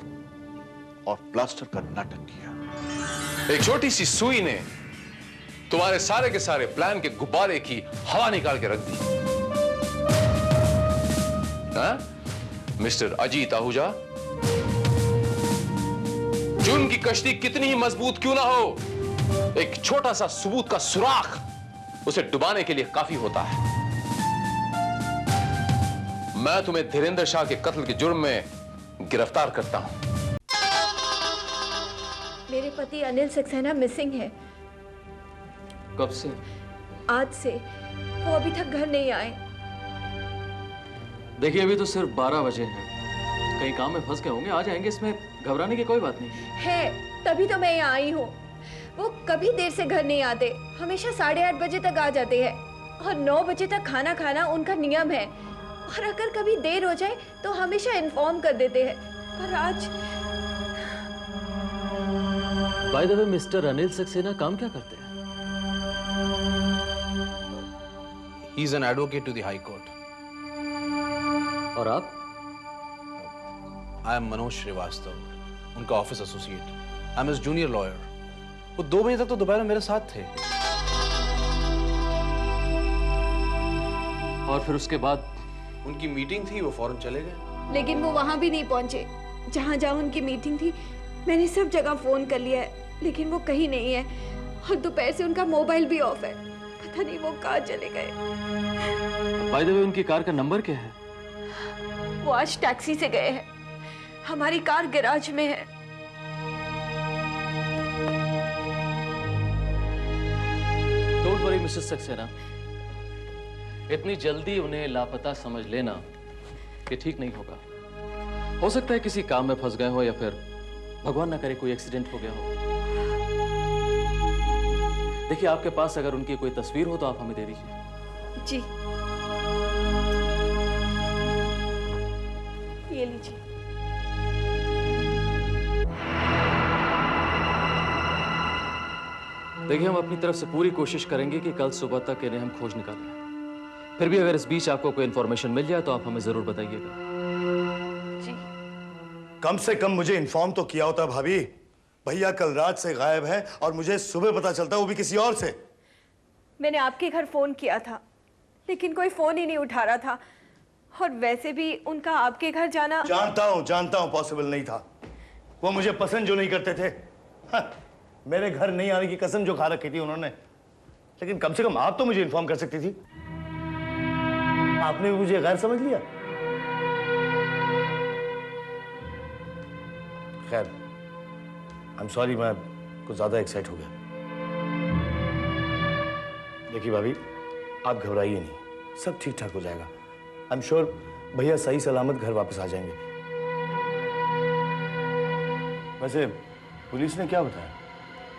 और प्लास्टर का नाटक किया। एक छोटी सी सुई ने तुम्हारे सारे के सारे प्लान के गुब्बारे की हवा निकाल के रख दी। हाँ? मिस्टर अजीत आहूजा, जुर्म की कश्ती कितनी ही मजबूत क्यों ना हो, एक छोटा सा सबूत का सुराख उसे डुबाने के लिए काफी होता है। मैं तुम्हें धीरेन्द्र शाह के कत्ल के जुर्म में गिरफ्तार करता हूं। मेरे पति अनिल सक्सेना मिसिंग है। कब से? आज से। वो अभी तक घर नहीं आए। देखिए अभी तो सिर्फ 12 बजे हैं, कहीं काम में फंस गए होंगे, आ जाएंगे, इसमें घबराने की कोई बात नहीं है। तभी तो मैं यहाँ आई हूँ। वो कभी देर से घर नहीं आते, हमेशा 8:30 बजे तक आ जाते हैं और 9 बजे तक खाना खाना उनका नियम है। और अगर कभी देर हो जाए तो हमेशा इन्फॉर्म कर देते हैं। पर आज by the way mister Anil Saxena काम क्या करते हैं? He is an advocate to the High Court. और आप? I am मनोज श्रीवास्तव, उनका office associate. I am his junior lawyer. वो 2 बजे तक तो दोपहर में मेरे साथ थे। और फिर उसके बाद? उनकी मीटिंग थी, वो फौरन चले गए। लेकिन वो वहां भी नहीं पहुंचे। जहां जहां उनकी मीटिंग थी मैंने सब जगह फोन कर लिया है, लेकिन वो कहीं नहीं है। और दोपहर से उनका मोबाइल भी ऑफ है। पता नहीं वो कहाँ चले गए। बाय द वे, उनकी कार का नंबर क्या है? वो आज टैक्सी से गए हैं। हमारी कार गैराज में है। डोंट वरी मिसेस सक्सेना, इतनी जल्दी उन्हें लापता समझ लेना ये ठीक नहीं होगा। हो सकता है किसी काम में फंस गए हो या फिर भगवान ना करे कोई एक्सीडेंट हो गया हो। देखिए, आपके पास अगर उनकी कोई तस्वीर हो तो आप हमें दे दीजिए। जी, ये लीजिए। देखिए, हम अपनी तरफ से पूरी कोशिश करेंगे कि कल सुबह तक इन्हें हम खोज निकालें। फिर भी अगर इस बीच आपको कोई इंफॉर्मेशन मिल जाए तो आप हमें जरूर बताइएगा। कम से कम मुझे इन्फॉर्म तो किया होता भाभी। भैया कल रात से गायब हैं और मुझे सुबह पता चलता, वो भी किसी और से। मैंने आपके घर फोन किया था, लेकिन कोई फोन ही नहीं उठा रहा था। और वैसे भी उनका आपके घर जाना जानता हूं पॉसिबल नहीं था। वो मुझे पसंद जो नहीं करते थे। हाँ, मेरे घर नहीं आने की कसम जो खा रखी थी उन्होंने। लेकिन कम से कम आप तो मुझे इन्फॉर्म कर सकती थी। आपने भी मुझे गैर समझ लिया। खैर, आई एम सॉरी, मैं कुछ ज्यादा एक्साइट हो गया। देखिए भाभी, आप घबराइए नहीं, सब ठीक ठाक हो जाएगा। आई एम श्योर भैया सही सलामत घर वापस आ जाएंगे। वैसे पुलिस ने क्या बताया,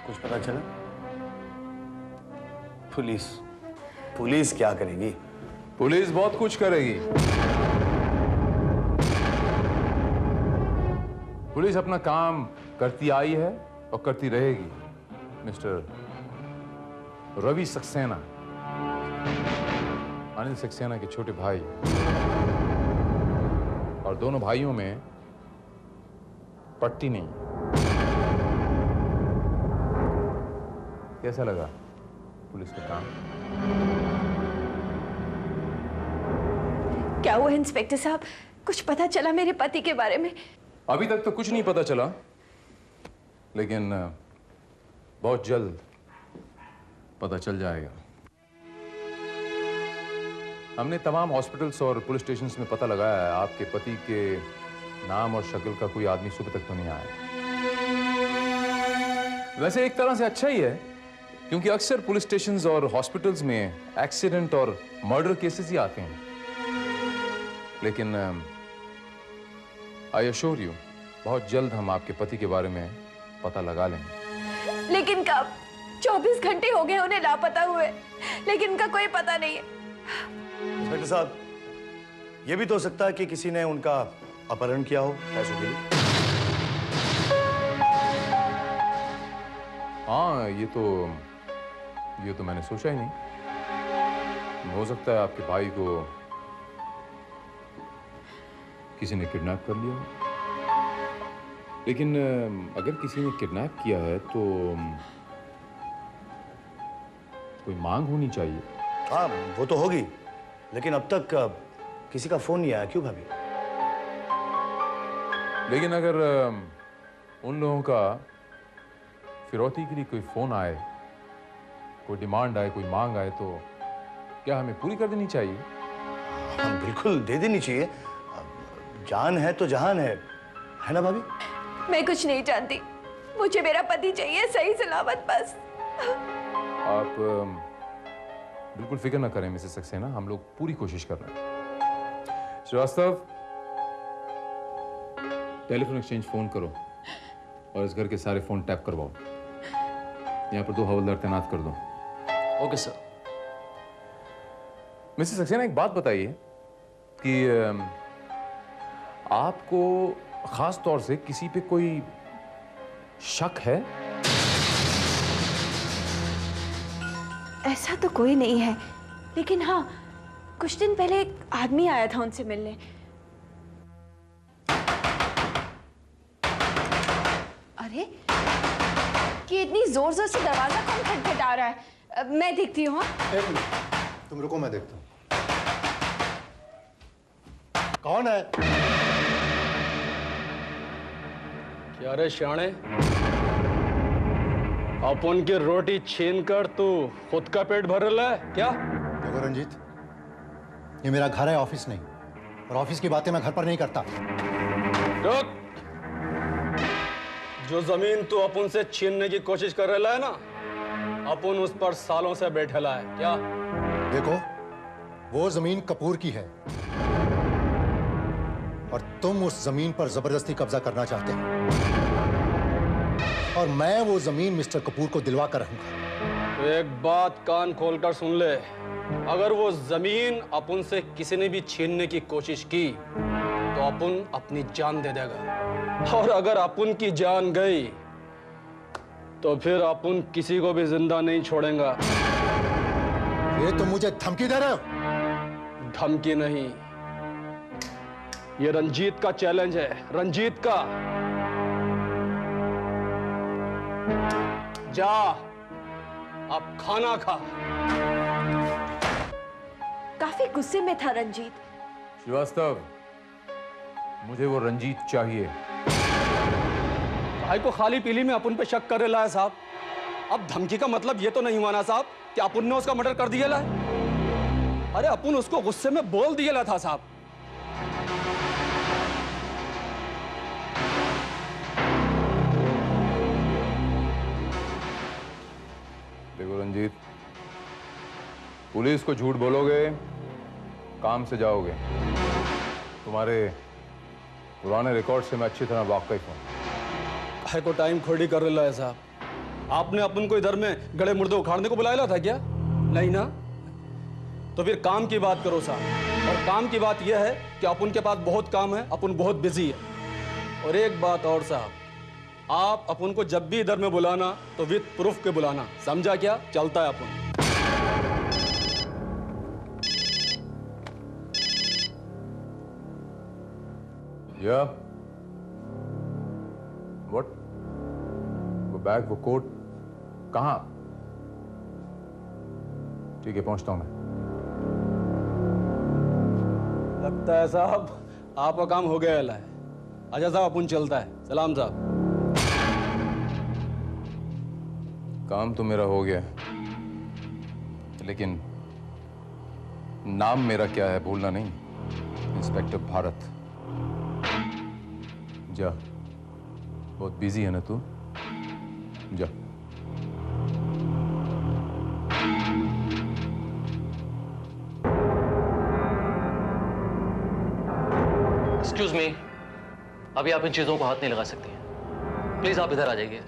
कुछ पता चला? पुलिस क्या करेगी? पुलिस बहुत कुछ करेगी। पुलिस अपना काम करती आई है और करती रहेगी। मिस्टर रवि सक्सेना, अनिल सक्सेना के छोटे भाई, और दोनों भाइयों में पट्टी नहीं। कैसा लगा पुलिस का काम? क्या हुआ इंस्पेक्टर साहब, कुछ पता चला मेरे पति के बारे में? अभी तक तो कुछ नहीं पता चला, लेकिन बहुत जल्द पता चल जाएगा। हमने तमाम हॉस्पिटल्स और पुलिस स्टेशंस में पता लगाया है, आपके पति के नाम और शक्ल का कोई आदमी सुबह तक तो नहीं आया। वैसे एक तरह से अच्छा ही है, क्योंकि अक्सर पुलिस स्टेशंस और हॉस्पिटल्स में एक्सीडेंट और मर्डर केसेस ही आते हैं। लेकिन आई अश्योर यू, बहुत जल्द हम आपके पति के बारे में पता लगा लेंगे। लेकिन कब? 24 घंटे हो गए उन्हें लापता हुए, लेकिन उनका कोई पता नहीं है। इंस्पेक्टर साहब, यह भी तो हो सकता है कि किसी ने उनका अपहरण किया हो पैसों के लिए। हाँ, ये तो मैंने सोचा ही नहीं। हो सकता है आपके भाई को किसी ने किडनैप कर लिया हो। लेकिन अगर किसी ने किडनैप किया है तो कोई मांग होनी चाहिए। हाँ, वो तो होगी, लेकिन अब तक किसी का फोन नहीं आया। क्यों भाभी? लेकिन अगर उन लोगों का फिरौती के लिए कोई फोन आए, कोई डिमांड आए, कोई मांग आए, तो क्या हमें पूरी कर देनी चाहिए? हाँ, बिल्कुल दे देनी चाहिए। जान है तो जहान है ना भाभी? मैं कुछ नहीं जानती, मुझे मेरा पति चाहिए सही सलामत बस। आप बिल्कुल फिक्र ना करें मिसेस सक्सेना, हम लोग पूरी कोशिश कर रहे हैं। श्रीवास्तव, टेलीफोन एक्सचेंज फोन करो और इस घर के सारे फोन टैप करवाओ। यहाँ पर 2 हवलदार तैनात कर दो। Okay sir. मिसेस सक्सेना, एक बात बताइए कि आपको खास तौर से किसी पे कोई शक है? ऐसा तो कोई नहीं है, लेकिन हाँ, कुछ दिन पहले एक आदमी आया था उनसे मिलने। अरे, कि इतनी जोर जोर से दरवाजा कौन खटखटा रहा है? मैं देखती हूँ। एक मिनट, तुम रुको, मैं देखता हूँ। कौन है? क्या रे श्याणे, अपन की रोटी छीन कर तू खुद का पेट भर रहा है क्या? देखो रंजीत, ये मेरा घर है, ऑफिस नहीं, और ऑफिस की बातें मैं घर पर नहीं करता। रुक, जो जमीन तू अपन से छीनने की कोशिश कर रहा है ना, अपन उस पर सालों से बैठेला है क्या? देखो, वो जमीन कपूर की है और तुम उस जमीन पर जबरदस्ती कब्जा करना चाहते हो, और मैं वो जमीन मिस्टर कपूर को दिलवा कर रहूंगा। तो एक बात कान खोलकर सुन ले, अगर वो जमीन अपन से किसी ने भी छीनने की कोशिश की तो अपन अपनी जान दे देगा, और अगर अपन की जान गई तो फिर अपन किसी को भी जिंदा नहीं छोड़ेगा। ये तुम मुझे धमकी दे रहे हो? धमकी नहीं, ये रंजीत का चैलेंज है, रंजीत का। जा, अब खाना खा। काफी गुस्से में था रंजीत। श्रीवास्तव, मुझे वो रंजीत चाहिए। भाई को खाली पीली में अपन पे शक कर रहा है साहब। अब धमकी का मतलब ये तो नहीं हुआ ना साहब कि अपन ने उसका मर्डर कर दिया है। अरे अपन उसको गुस्से में बोल दिया था साहब। देखो रंजीत, पुलिस को झूठ बोलोगे, काम से जाओगे। तुम्हारे पुराने रिकॉर्ड से मैं अच्छी तरह वाकिफ हूं। है को टाइम खोड़ी कर रहा है साहब। आपने अपन को इधर में गड़े मुर्दे उखाड़ने को बुलाया था क्या? नहीं ना? तो फिर काम की बात करो साहब। और काम की बात यह है कि अपन के पास बहुत काम है, अपन बहुत बिजी है। और एक बात और साहब, आप अपन को जब भी इधर में बुलाना तो विद प्रूफ के बुलाना, समझा क्या? चलता है अपन। या व्हाट? वो बैग, वो कोट कहाँ? ठीक है, पहुंचता हूं मैं। लगता है साहब आपका काम हो गया है। अच्छा साहब, अपन चलता है। सलाम साहब। काम तो मेरा हो गया, लेकिन नाम मेरा क्या है भूलना नहीं। इंस्पेक्टर भारत। जा, बहुत बिजी है ना तू? जा। एक्सक्यूज मी, अभी आप इन चीजों को हाथ नहीं लगा सकती हैं। प्लीज आप इधर आ जाइए।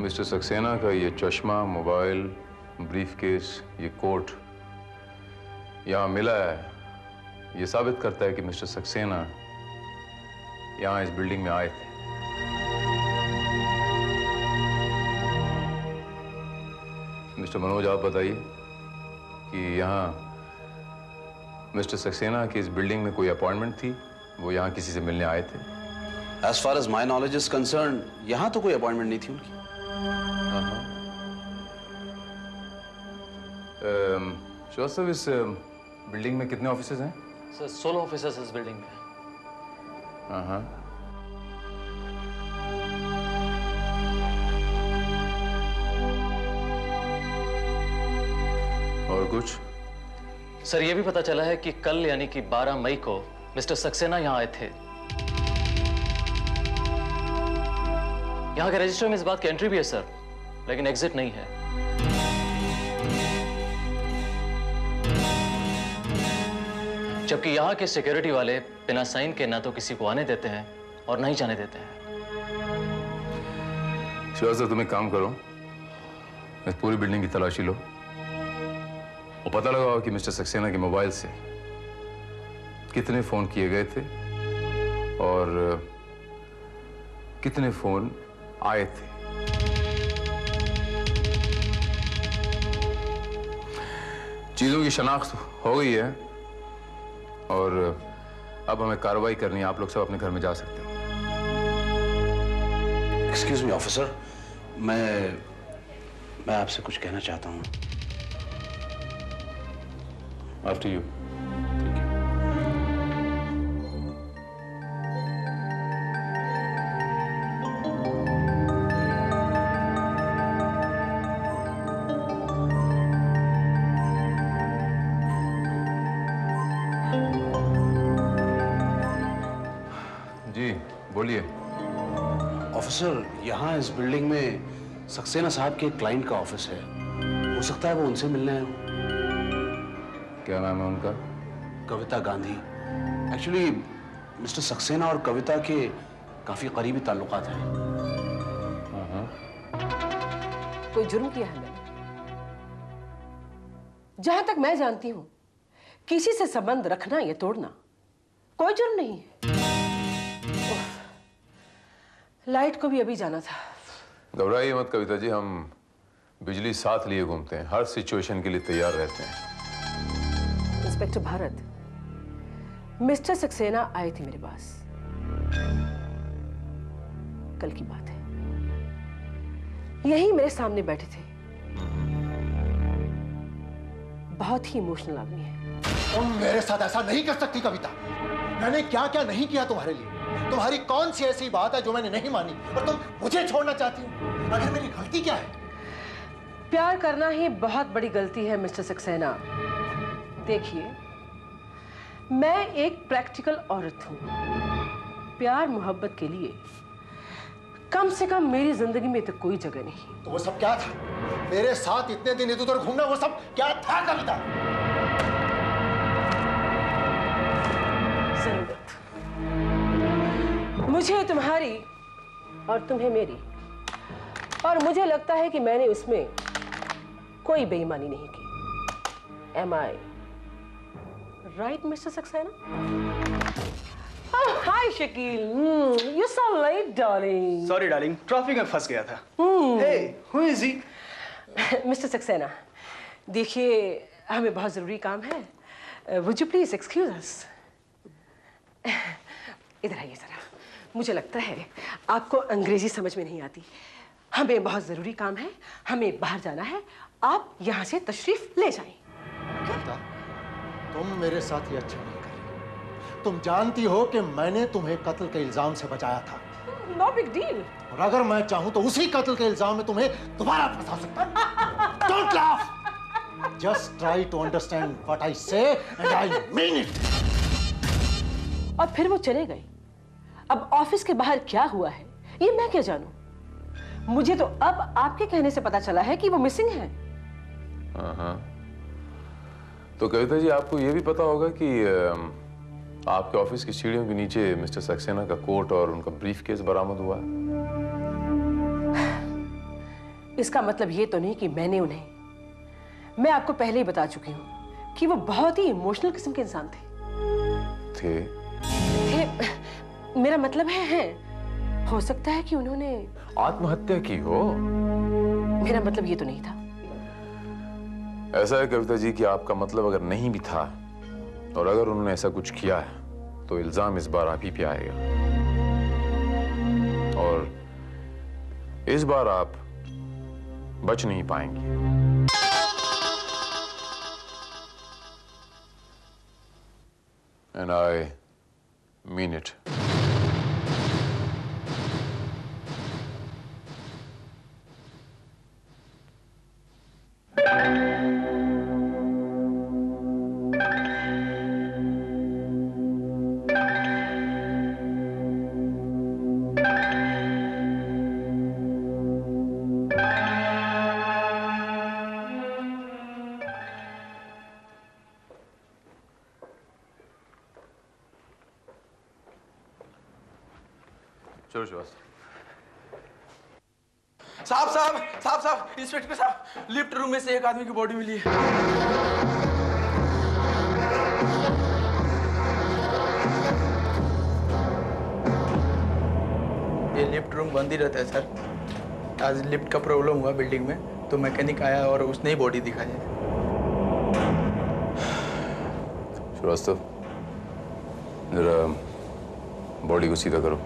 मिस्टर सक्सेना का ये चश्मा, मोबाइल, ब्रीफकेस, ये कोट यहाँ मिला है, ये साबित करता है कि मिस्टर सक्सेना यहाँ इस बिल्डिंग में आए थे। मिस्टर मनोज, आप बताइए कि यहाँ मिस्टर सक्सेना की इस बिल्डिंग में कोई अपॉइंटमेंट थी? वो यहाँ किसी से मिलने आए थे? As far as my knowledge is concerned, यहाँ तो कोई अपॉइंटमेंट नहीं थी उनकी। श्रीवास्तव, इस बिल्डिंग में कितने ऑफिसेज हैं? सर 16 ऑफिसर्स इस बिल्डिंग में। हाँ। और कुछ? सर ये भी पता चला है कि कल यानी कि 12 मई को मिस्टर सक्सेना यहां आए थे। यहां के रजिस्टर में इस बात की एंट्री भी है सर, लेकिन एग्जिट नहीं है। जबकि यहां के सिक्योरिटी वाले बिना साइन के ना तो किसी को आने देते हैं और ना ही जाने देते हैं। श्रीवास्तव, तुम एक काम करो, इस पूरी बिल्डिंग की तलाशी लो और पता लगाओ कि मिस्टर सक्सेना के मोबाइल से कितने फोन किए गए थे और कितने फोन आए थे। चीजों की शनाख्त हो गई है और अब हमें कार्रवाई करनी है। आप लोग सब अपने घर में जा सकते हो। एक्सक्यूज मी ऑफिसर, मैं आपसे कुछ कहना चाहता हूँ। After you. जी बोलिए। ऑफिसर, यहाँ इस बिल्डिंग में सक्सेना साहब के क्लाइंट का ऑफिस है। हो सकता है वो उनसे मिलने आए हों। क्या नाम है उनका? कविता गांधी। एक्चुअली मिस्टर सक्सेना और कविता के काफी करीबी ताल्लुकात हैं। कोई जुर्म किया है मैंने? जहां तक मैं जानती हूं, किसी से संबंध रखना या तोड़ना कोई जुर्म नहीं है। लाइट को भी अभी जाना था। घबराइए मत कविता जी, हम बिजली साथ लिए घूमते हैं, हर सिचुएशन के लिए तैयार रहते हैं। इंस्पेक्टर भारत, मिस्टर सक्सेना आए थे मेरे पास। कल की बात है, यही मेरे सामने बैठे थे। बहुत ही इमोशनल आदमी है। तुम मेरे साथ ऐसा नहीं कर सकती कविता। मैंने क्या क्या नहीं किया तुम्हारे लिए। तुम्हारी कौन सी ऐसी बात है जो मैंने नहीं मानी और तुम मुझे छोड़ना चाहती हो? आखिर मेरी गलती क्या है? प्यार करना ही बहुत बड़ी गलती है मिस्टर सक्सेना। देखिए, मैं एक प्रैक्टिकल औरत हूं। प्यार मोहब्बत के लिए कम से कम मेरी जिंदगी में तो कोई जगह नहीं। तो वो सब क्या था? मेरे साथ इतने दिन इधर उधर घूमना, वो सब क्या था कविता? जरूरत। मुझे तुम्हारी और तुम्हें मेरी, और मुझे लगता है कि मैंने उसमें कोई बेईमानी नहीं की। Am I right, Mr. Saxena? Oh, hi, Shakil. You're so late, darling. Sorry, darling. Traffic में फंस गया था। Hey, who is he? Mr. Saxena, देखिए, हमें बहुत जरूरी काम है। Would you please excuse us? इधर आइए जरा। मुझे लगता है आपको अंग्रेजी समझ में नहीं आती। हमें बहुत जरूरी काम है, हमें बाहर जाना है। आप यहाँ से तशरीफ ले जाएं। तुम मेरे साथ ये अच्छा नहीं कर रही। तुम जानती हो कि मैंने तुम्हें कत्ल के इल्जाम से बचाया था। No big deal. और अगर मैं चाहूं तो उसी कत्ल के इल्जाम में तुम्हें दोबारा फंसा सकता हूं। Don't laugh. Just try to understand what I say and I mean it. और फिर वो चले गए। अब ऑफिस के बाहर क्या हुआ है ये मैं क्या जानूं? मुझे तो अब आपके कहने से पता चला है कि वो मिसिंग है। हाँ। तो कविता जी, आपको ये भी पता होगा कि आपके ऑफिस की सीढ़ियों के नीचे मिस्टर सक्सेना का कोट और उनका ब्रीफकेस बरामद हुआ है। इसका मतलब ये तो नहीं कि मैं आपको पहले ही बता चुकी हूँ कि वो बहुत ही इमोशनल किस्म के इंसान थे। मेरा मतलब है हो सकता है कि उन्होंने आत्महत्या की हो। मेरा मतलब ये तो नहीं था। ऐसा है कविता जी कि आपका मतलब अगर नहीं भी था और अगर उन्होंने ऐसा कुछ किया है तो इल्जाम इस बार आप ही पे आएगा और इस बार आप बच नहीं पाएंगे। And I mean it. चलो श्रीवास्तव। साहब, इंस्पेक्टर साहब, लिफ्ट रूम में से एक आदमी की बॉडी मिली है। ये लिफ्ट रूम बंद ही रहता है सर। आज लिफ्ट का प्रॉब्लम हुआ बिल्डिंग में, तो मैकेनिक आया और उसने ही बॉडी दिखाई है। श्रीवास्तव, जरा बॉडी को सीधा करो।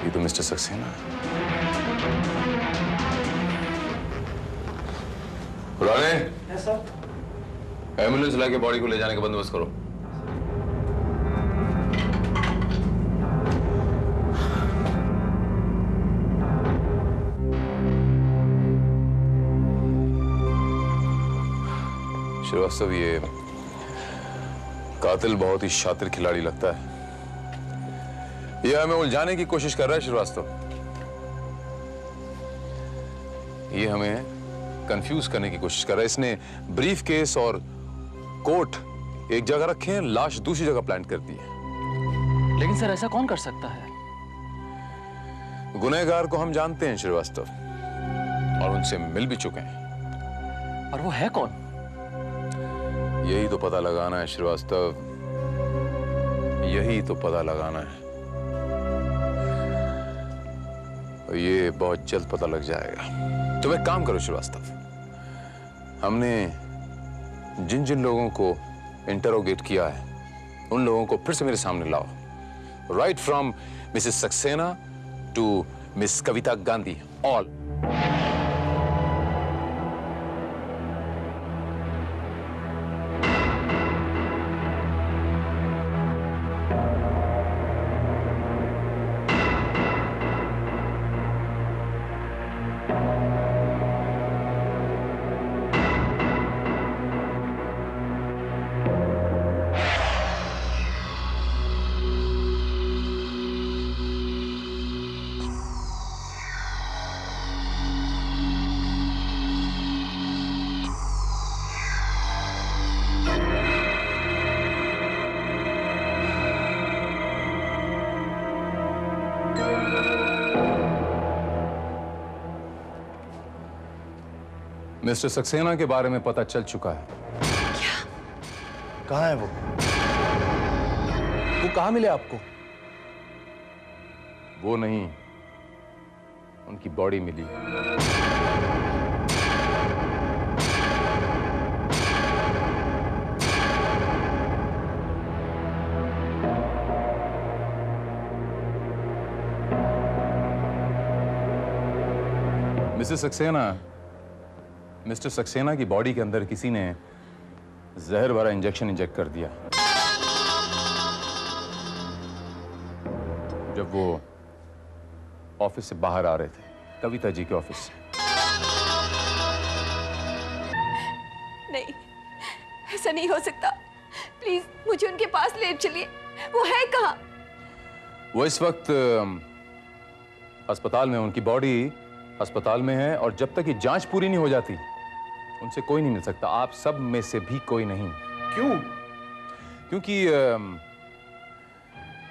ये तो मिस्टर सक्सेना है। पुराने एम्बुलेंस लाके बॉडी को ले जाने का बंदोबस्त करो। श्रीवास्तव, ये कातिल बहुत ही शातिर खिलाड़ी लगता है। ये हमें उलझाने की कोशिश कर रहा है श्रीवास्तव। ये हमें कंफ्यूज करने की कोशिश कर रहा है। इसने ब्रीफ केस और कोट एक जगह रखे हैं, लाश दूसरी जगह प्लांट कर दी है। लेकिन सर ऐसा कौन कर सकता है? गुनहगार को हम जानते हैं श्रीवास्तव, और उनसे मिल भी चुके हैं। और वो है कौन? यही तो पता लगाना है श्रीवास्तव, यही तो पता लगाना है। और ये बहुत जल्द पता लग जाएगा। तुम एक काम करो श्रीवास्तव, हमने जिन जिन लोगों को इंटरोगेट किया है उन लोगों को फिर से मेरे सामने लाओ। Right from Mrs Saxena to miss Kavita Gandhi, all. Mr Saxena के बारे में पता चल चुका है। क्या? कहाँ है वो कहाँ मिले आपको? वो नहीं, उनकी बॉडी मिली। मिस्टर सक्सेना की बॉडी के अंदर किसी ने जहर भरा इंजेक्शन इंजेक्ट कर दिया जब वो ऑफिस से बाहर आ रहे थे, कविता जी के ऑफिस से। नहीं, ऐसा नहीं हो सकता। प्लीज मुझे उनके पास ले चलिए। वो है कहाँ? वो इस वक्त अस्पताल में, उनकी बॉडी अस्पताल में है, और जब तक ये जांच पूरी नहीं हो जाती उनसे कोई नहीं मिल सकता। आप सब में से भी कोई नहीं। क्यों? क्योंकि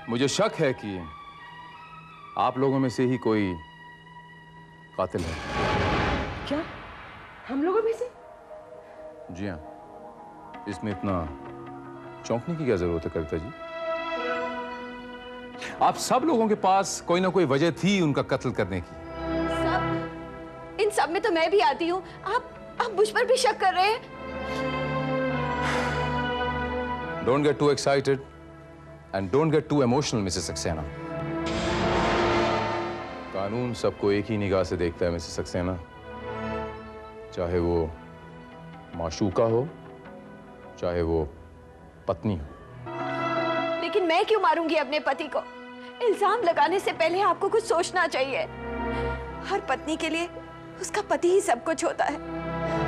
मुझे शक है कि आप लोगों में से ही कोई कातिल है। क्या? हम लोगों में से? जी हाँ, इसमें इतना चौंकने की क्या जरूरत है कविता जी? आप सब लोगों के पास कोई ना कोई वजह थी उनका कत्ल करने की। सब? इन सब में तो मैं भी आती हूँ। आप मुझ पर भी शक कर रहे हैं? Don't get too excited and don't get too emotional, Mrs. Saxena. कानून सबको एक ही निगाह से देखता है मिसेस सक्सेना, चाहे वो माशूका हो, चाहे वो पत्नी हो। लेकिन मैं क्यों मारूंगी अपने पति को? इल्जाम लगाने से पहले आपको कुछ सोचना चाहिए। हर पत्नी के लिए उसका पति ही सब कुछ होता है,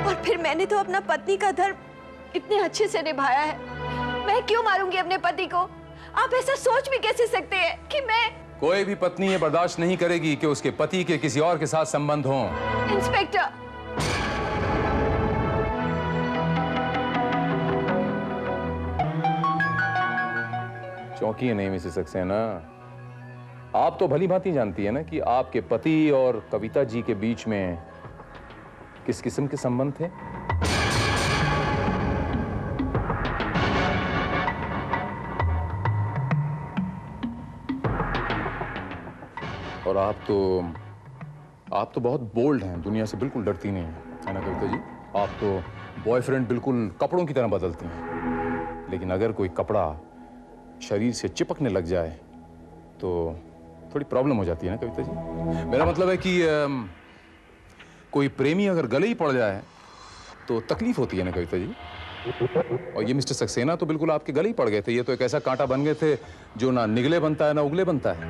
और फिर मैंने तो अपना पत्नी का धर्म इतने अच्छे से निभाया है। मैं क्यों मारूंगी अपने पति को? आप ऐसा सोच भी कैसे सकते हैं कि मैं? कोई भी पत्नी ये बर्दाश्त नहीं करेगी कि उसके पति के किसी और के साथ संबंध हों। इंस्पेक्टर, चौंकी नहीं मिसेस सक्सेना, आप तो भली भांति जानती है ना कि आपके पति और कविता जी के बीच में किस किस्म के संबंध थे। और आप तो बहुत बोल्ड हैं, दुनिया से बिल्कुल डरती नहीं है ना कविता जी? आप तो बॉयफ्रेंड बिल्कुल कपड़ों की तरह बदलती हैं, लेकिन अगर कोई कपड़ा शरीर से चिपकने लग जाए तो थोड़ी प्रॉब्लम हो जाती है ना कविता जी? मेरा मतलब है कि कोई प्रेमी अगर गले ही पड़ जाए तो तकलीफ होती है ना कविता जी? और ये मिस्टर सक्सेना तो बिल्कुल आपके गले ही पड़ गए थे। ये तो एक ऐसा कांटा बन गए थे जो ना निगले बनता है ना उगले बनता है।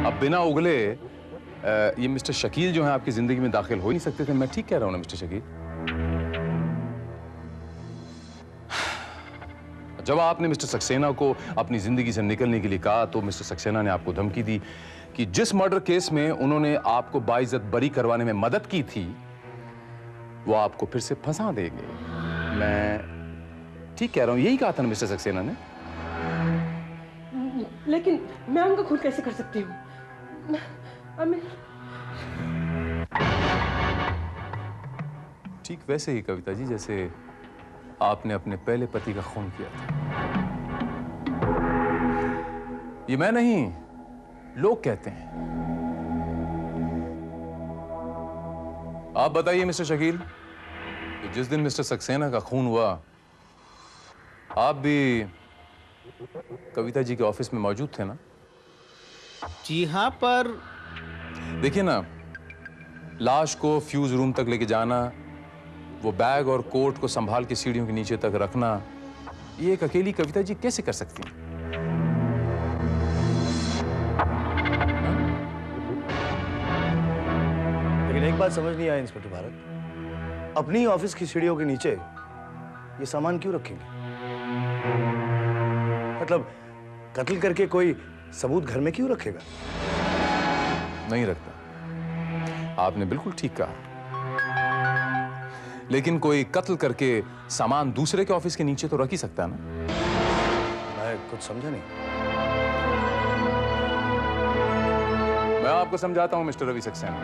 अब बिना उगले ये मिस्टर शकील जो है आपकी जिंदगी में दाखिल हो ही नहीं सकते थे। मैं ठीक कह रहा हूं ना मिस्टर शकील? जब आपने मिस्टर सक्सेना को अपनी जिंदगी से निकलने के लिए कहा तो मिस्टर सक्सेना ने आपको धमकी दी कि जिस मर्डर केस में उन्होंने आपको बाइज्जत बरी करवाने में मदद की थी वो आपको फिर से फंसा देंगे। मैं ठीक कह रहा हूं, यही कहा था ना मिस्टर सक्सेना ने? लेकिन मैं उनका खून कैसे कर सकती हूँ? ठीक वैसे ही कविता जी जैसे आपने अपने पहले पति का खून किया था। ये मैं नहीं, लोग कहते हैं। आप बताइए मिस्टर शकील, कि जिस दिन मिस्टर सक्सेना का खून हुआ आप भी कविता जी के ऑफिस में मौजूद थे ना? जी हाँ, पर देखिए ना, लाश को फ्यूज रूम तक लेके जाना, वो बैग और कोट को संभाल के सीढ़ियों के नीचे तक रखना, ये एक अकेली कविता जी कैसे कर सकती हैं? लेकिन एक बात समझ नहीं आई इंस्पेक्टर भारत, अपनी ऑफिस की सीढ़ियों के नीचे ये सामान क्यों रखेंगे? मतलब कत्ल करके कोई सबूत घर में क्यों रखेगा? नहीं रखता, आपने बिल्कुल ठीक कहा। लेकिन कोई कत्ल करके सामान दूसरे के ऑफिस के नीचे तो रख ही सकता है ना? मैं कुछ समझा नहीं। मैं आपको समझाता हूं मिस्टर रवि सक्सेना।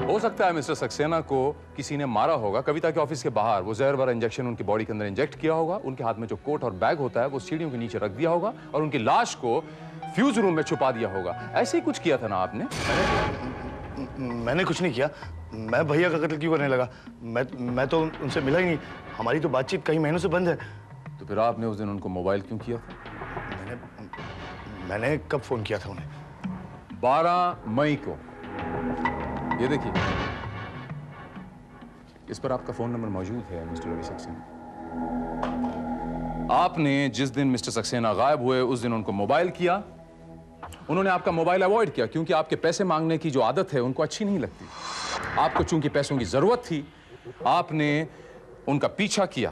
हो सकता है मिस्टर सक्सेना को किसी ने मारा होगा कविता के ऑफिस के बाहर, वो जहर भरा इंजेक्शन उनकी बॉडी के अंदर इंजेक्ट किया होगा, उनके हाथ में जो कोट और बैग होता है वो सीढ़ियों के नीचे रख दिया होगा और उनकी लाश को फ्यूज रूम में छुपा दिया होगा। ऐसे ही कुछ किया था ना आपने? मैंने कुछ नहीं किया। मैं भैया का कत्ल क्यों करने लगा? मैं तो उनसे मिला ही नहीं। हमारी तो बातचीत कई महीनों से बंद है। तो फिर आपने उस दिन उनको मोबाइल क्यों किया था? मैंने कब फोन किया था उन्हें? 12 मई को। ये देखिए, इस पर आपका फोन नंबर मौजूद है मिस्टर रवि सक्सेना। आपने जिस दिन मिस्टर सक्सेना गायब हुए उस दिन उनको मोबाइल किया। उन्होंने आपका मोबाइल अवॉइड किया क्योंकि आपके पैसे मांगने की जो आदत है उनको अच्छी नहीं लगती। आपको चूंकि पैसों की जरूरत थी, आपने उनका पीछा किया,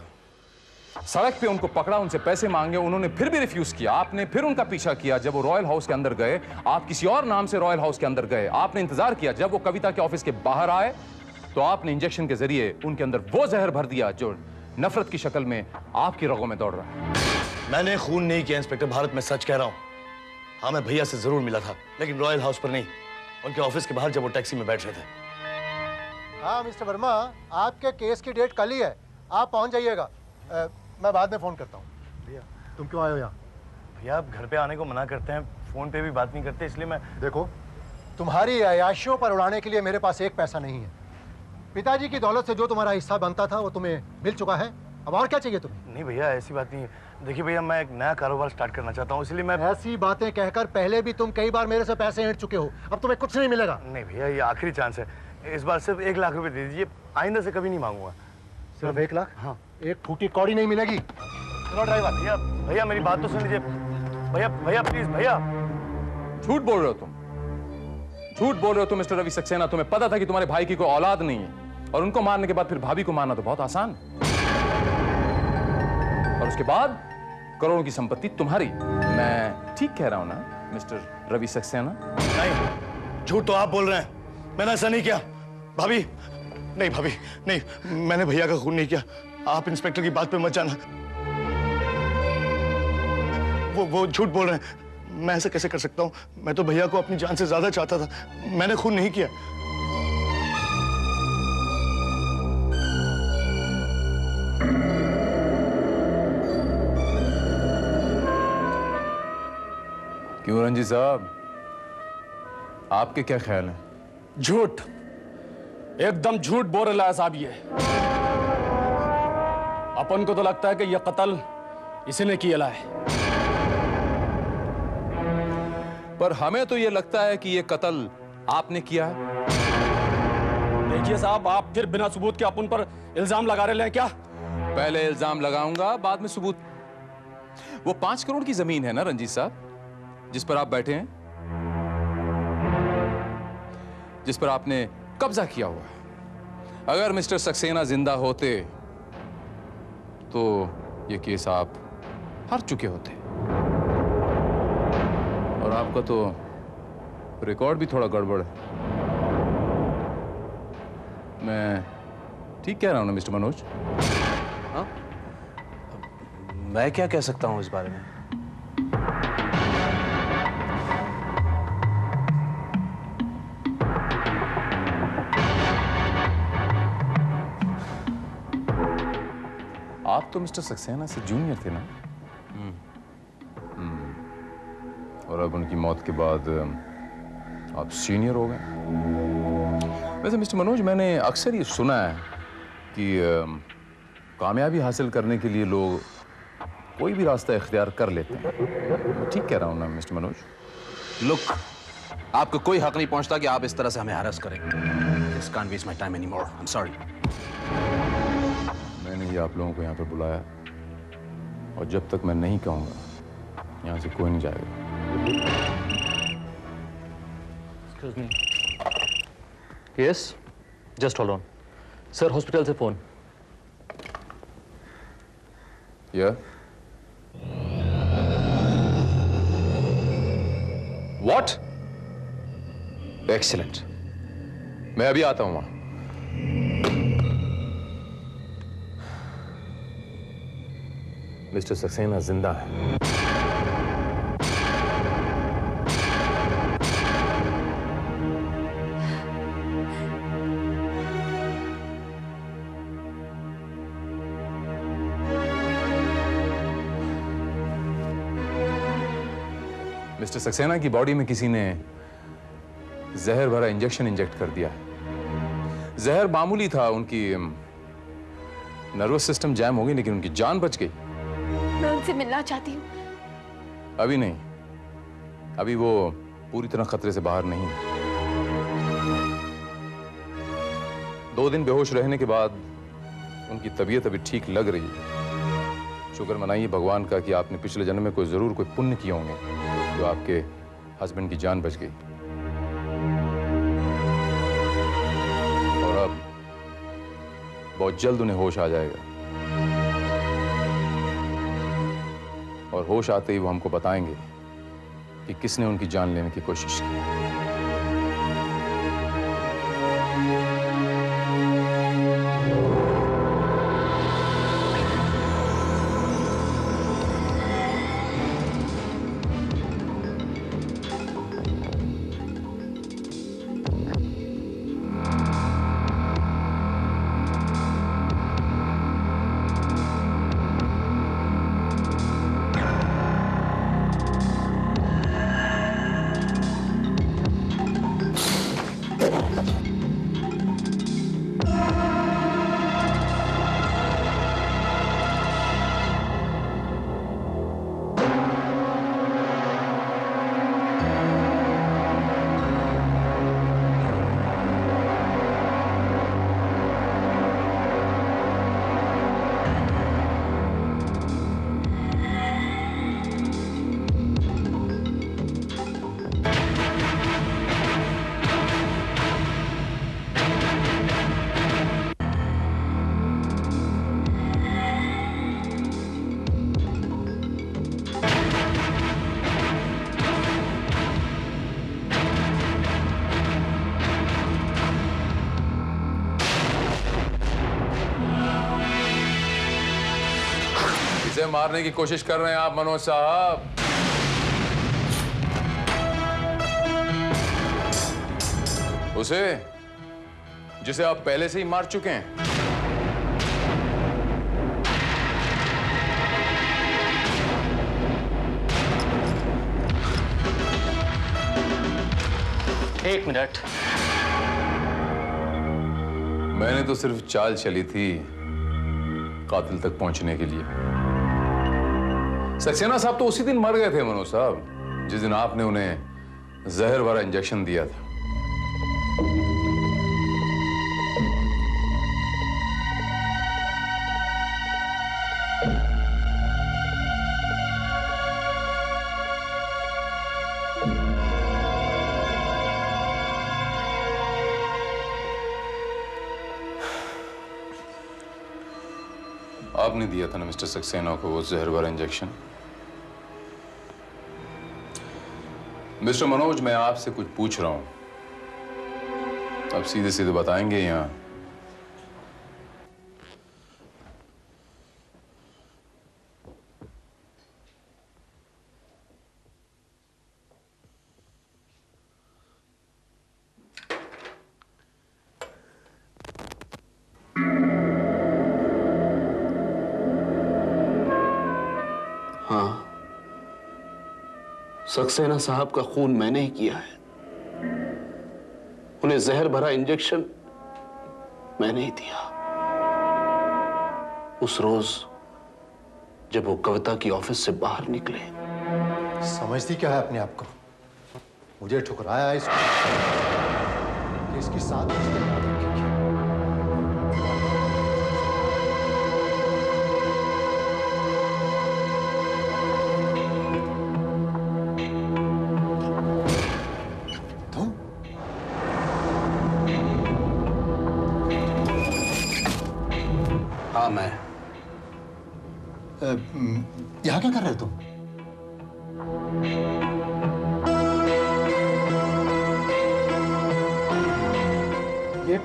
सड़क पे उनको पकड़ा, उनसे पैसे मांगे, उन्होंने फिर भी रिफ्यूज किया। आपने फिर उनका पीछा किया। जब वो रॉयल हाउस के अंदर गए, आप किसी और नाम से रॉयल हाउस के अंदर गए। आपने इंतजार किया। जब वो कविता के ऑफिस के बाहर आए तो आपने इंजेक्शन के जरिए उनके अंदर वो जहर भर दिया जो नफरत की शक्ल में आपकी रगों में दौड़ रहा है। मैंने खून नहीं किया इंस्पेक्टर भारत, मैं सच कह रहा हूं। हाँ, मैं भैया से जरूर मिला था, लेकिन रॉयल हाउस पर नहीं, उनके ऑफिस के बाहर जब वो टैक्सी में बैठ रहे थे। हाँ मिस्टर वर्मा, आपके केस की डेट कल ही है, आप पहुंच जाइएगा। मैं बाद में फोन करता हूँ। भैया तुम क्यों आए हो यहाँ? भैया आप घर पे आने को मना करते हैं, फोन पे भी बात नहीं करते, इसलिए मैं। देखो, तुम्हारी अयाशियों पर उड़ाने के लिए मेरे पास एक पैसा नहीं है। पिताजी की दौलत से जो तुम्हारा हिस्सा बनता था वो तुम्हें मिल चुका है। अब और क्या चाहिए तुम्हें? नहीं भैया, ऐसी बात नहीं है। देखिए भैया, मैं एक नया कारोबार स्टार्ट करना चाहता हूँ, इसलिए मैं। ऐसी बातें कहकर पहले भी तुम कई बार मेरे से पैसे ऐंठ चुके हो, अब तुम्हें कुछ नहीं मिलेगा। नहीं भैया, ये आखिरी चांस है, इस बार सिर्फ 1 लाख रुपए दे दीजिए, आइंदा से कभी नहीं मांगूंगा। सिर्फ 1 लाख? हाँ। एक फूटी कौड़ी नहीं मिलेगी। चलो ड्राइवर। भैया भैया मेरी बात तो सुन लीजिए। भैया भैया प्लीज भैया। झूठ बोल रहे हो तुम, झूठ बोल रहे हो तुम मिस्टर रवि सक्सेना। तुम्हें पता था कि तुम्हारे भाई की कोई औलाद नहीं है और उनको मारने के बाद फिर भाभी को मारना तो बहुत आसान, और उसके बाद करोड़ों की संपत्ति तुम्हारी। मैं ठीक कह रहा हूं ना मिस्टर रवि सक्सेना? नहीं, झूठ तो आप बोल रहे हैं, मैंने ऐसा नहीं किया। भाभी नहीं, भाभी नहीं, मैंने भैया का खून नहीं किया। आप इंस्पेक्टर की बात पे मत जाना। वो झूठ बोल रहे हैं। मैं ऐसा कैसे कर सकता हूँ? मैं तो भैया को अपनी जान से ज्यादा चाहता था। मैंने खून नहीं किया। क्यों रंजीत साहब, आपके क्या ख्याल हैं? झूठ, एकदम झूठ बोल रहा है साहब। ये अपन को तो लगता है कि यह कत्ल इसी ने किया है, पर हमें तो यह लगता है कि यह कत्ल आपने किया है। देखिए साहब, आप फिर बिना सबूत के अपन पर इल्जाम लगा रहे हैं क्या? पहले इल्जाम लगाऊंगा, बाद में सबूत। वो 5 करोड़ की जमीन है ना रंजीत साहब, जिस पर आप बैठे हैं, जिस पर आपने कब्जा किया हुआ है। अगर मिस्टर सक्सेना जिंदा होते तो ये केस आप हार चुके होते। और आपका तो रिकॉर्ड भी थोड़ा गड़बड़ है। मैं ठीक कह रहा हूं ना मिस्टर मनोज? हाँ? मैं क्या कह सकता हूं इस बारे में? आप तो मिस्टर सक्सेना से जूनियर थे ना? और अब उनकी मौत के बाद आप सीनियर हो गए। वैसे मिस्टर मनोज, मैंने अक्सर ये सुना है कि कामयाबी हासिल करने के लिए लोग कोई भी रास्ता इख्तियार कर लेते हैं। मैं ठीक कह रहा हूँ ना मिस्टर मनोज? लुक, आपको कोई हक नहीं पहुंचता कि आप इस तरह से हमें हैरेस करें। This can't waste my time anymore. I'm sorry. मैंने ही आप लोगों को यहाँ पे बुलाया, और जब तक मैं नहीं कहूँगा यहाँ से कोई नहीं जाएगा। Excuse me. Yes, just hold on. Sir, hospital से फोन। Yeah. What? Excellent. मैं अभी आता हूँ वहाँ। मिस्टर सक्सेना जिंदा है। मिस्टर सक्सेना की बॉडी में किसी ने जहर भरा इंजेक्शन इंजेक्ट कर दिया। जहर मामूली था, उनकी नर्वस सिस्टम जैम हो गई, लेकिन उनकी जान बच गई। मैं उनसे मिलना चाहती हूँ। अभी नहीं, अभी वो पूरी तरह खतरे से बाहर नहीं है। 2 दिन बेहोश रहने के बाद उनकी तबीयत अभी ठीक लग रही है। शुक्र मनाइए भगवान का कि आपने पिछले जन्म में कोई जरूर कोई पुण्य किए होंगे जो आपके हस्बैंड की जान बच गई। और अब बहुत जल्द उन्हें होश आ जाएगा, और होश आते ही वो हमको बताएंगे कि किसने उनकी जान लेने की कोशिश की। इसे मारने की कोशिश कर रहे हैं आप मनोज साहब। उसे जिसे आप पहले से ही मार चुके हैं। एक मिनट। मैंने तो सिर्फ चाल चली थी कातिल तक पहुंचने के लिए। सक्सेना साहब तो उसी दिन मर गए थे मनोज साहब, जिस दिन आपने उन्हें जहर भरा इंजेक्शन दिया था। आपने दिया था ना मिस्टर सक्सेना को वो जहर भरा इंजेक्शन। मिस्टर मनोज, मैं आपसे कुछ पूछ रहा हूं, आप सीधे सीधे बताएंगे या? हाँ, सक्सेना साहब का खून मैंने ही किया है। उन्हें जहर भरा इंजेक्शन मैंने ही दिया। उस रोज जब वो कविता की ऑफिस से बाहर निकले। समझती क्या है अपने आप को? मुझे ठुकराया इसको कि इसकी साथ मैं यहां क्या कर रहे हो तुम? ये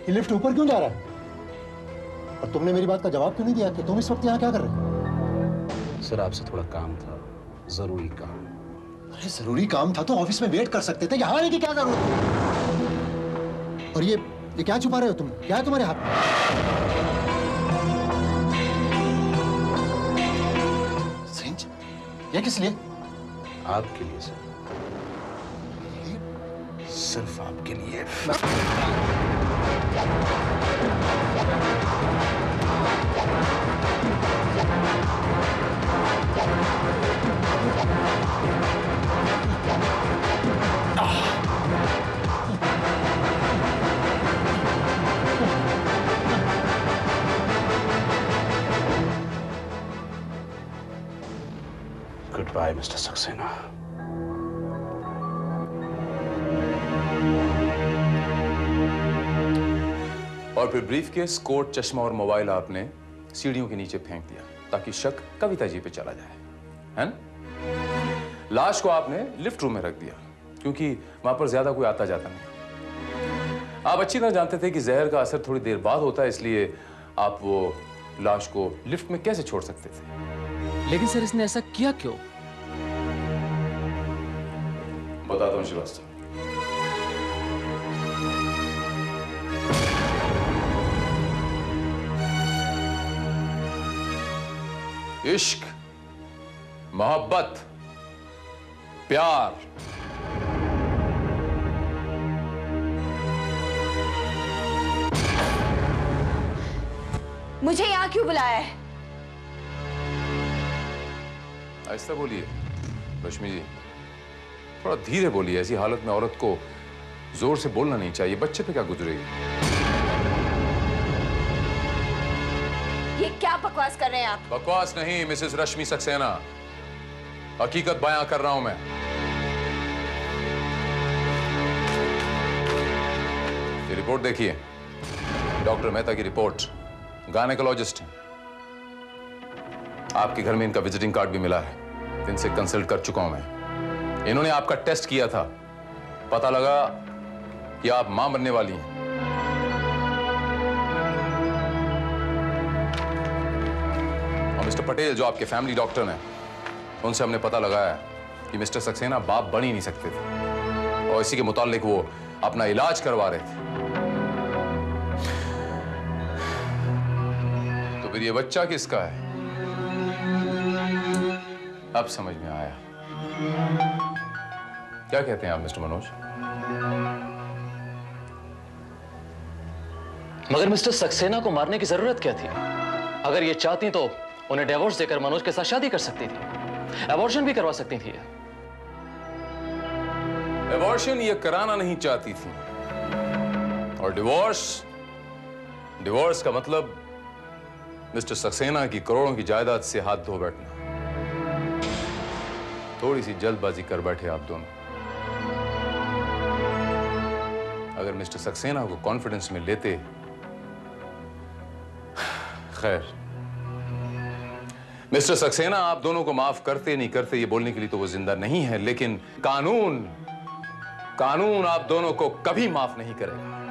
लिफ्ट ऊपर क्यों जा रहा है? और तुमने मेरी बात का जवाब क्यों नहीं दिया कि तुम इस वक्त यहां क्या कर रहे हो? सर, आपसे थोड़ा काम था, जरूरी काम। अरे जरूरी काम था तो ऑफिस में वेट कर सकते थे, यहां आने की क्या जरूरत थी? और ये क्या छुपा रहे हो तुम? क्या है तुम्हारे हाथ में? ये किस लिए? आपके लिए सर, सिर्फ आपके लिए। Goodbye, Mr. Saxena. और फिर ब्रीफकेस, कोट, चश्मा और मोबाइल आपने सीढ़ियों के नीचे फेंक दिया ताकि शक कविता जी पे चला जाए, है ना? लाश को आपने लिफ्ट रूम में रख दिया क्योंकि वहां पर ज्यादा कोई आता जाता नहीं। आप अच्छी तरह जानते थे कि जहर का असर थोड़ी देर बाद होता है, इसलिए आप वो लाश को लिफ्ट में कैसे छोड़ सकते थे? लेकिन सर, इसने ऐसा किया क्यों? बताता हूं श्रीवास्तव। इश्क, मोहब्बत, प्यार। मुझे यहाँ क्यों बुलाया है? ऐसा बोलिए रश्मि जी, थोड़ा धीरे बोलिए। ऐसी हालत में औरत को जोर से बोलना नहीं चाहिए, बच्चे पे क्या गुजरेगी। ये क्या बकवास कर रहे हैं आप? बकवास नहीं मिसेस रश्मि सक्सेना, हकीकत बयां कर रहा हूं मैं। ये रिपोर्ट देखिए, डॉक्टर मेहता की रिपोर्ट, गायनेकोलॉजिस्ट हैं। आपके घर में इनका विजिटिंग कार्ड भी मिला है, इनसे कंसल्ट कर चुका हूं मैं। इन्होंने आपका टेस्ट किया था, पता लगा कि आप मां बनने वाली हैं। और मिस्टर पटेल जो आपके फैमिली डॉक्टर हैं, उनसे हमने पता लगाया कि मिस्टर सक्सेना बाप बन ही नहीं सकते थे, और इसी के मुतालिक वो अपना इलाज करवा रहे थे। तो फिर ये बच्चा किसका है? अब समझ में आया। क्या कहते हैं आप मिस्टर मनोज? मगर मिस्टर सक्सेना को मारने की जरूरत क्या थी? अगर ये चाहती तो उन्हें डिवोर्स देकर मनोज के साथ शादी कर सकती थी, अबॉर्शन भी करवा सकती थी। अबॉर्शन ये कराना नहीं चाहती थी, और डिवोर्स का मतलब मिस्टर सक्सेना की करोड़ों की जायदाद से हाथ धो बैठना। थोड़ी सी जल्दबाजी कर बैठे आप दोनों। अगर मिस्टर सक्सेना को कॉन्फिडेंस में लेते, खैर, मिस्टर सक्सेना आप दोनों को माफ करते नहीं करते ये बोलने के लिए तो वो जिंदा नहीं है, लेकिन कानून आप दोनों को कभी माफ नहीं करेगा।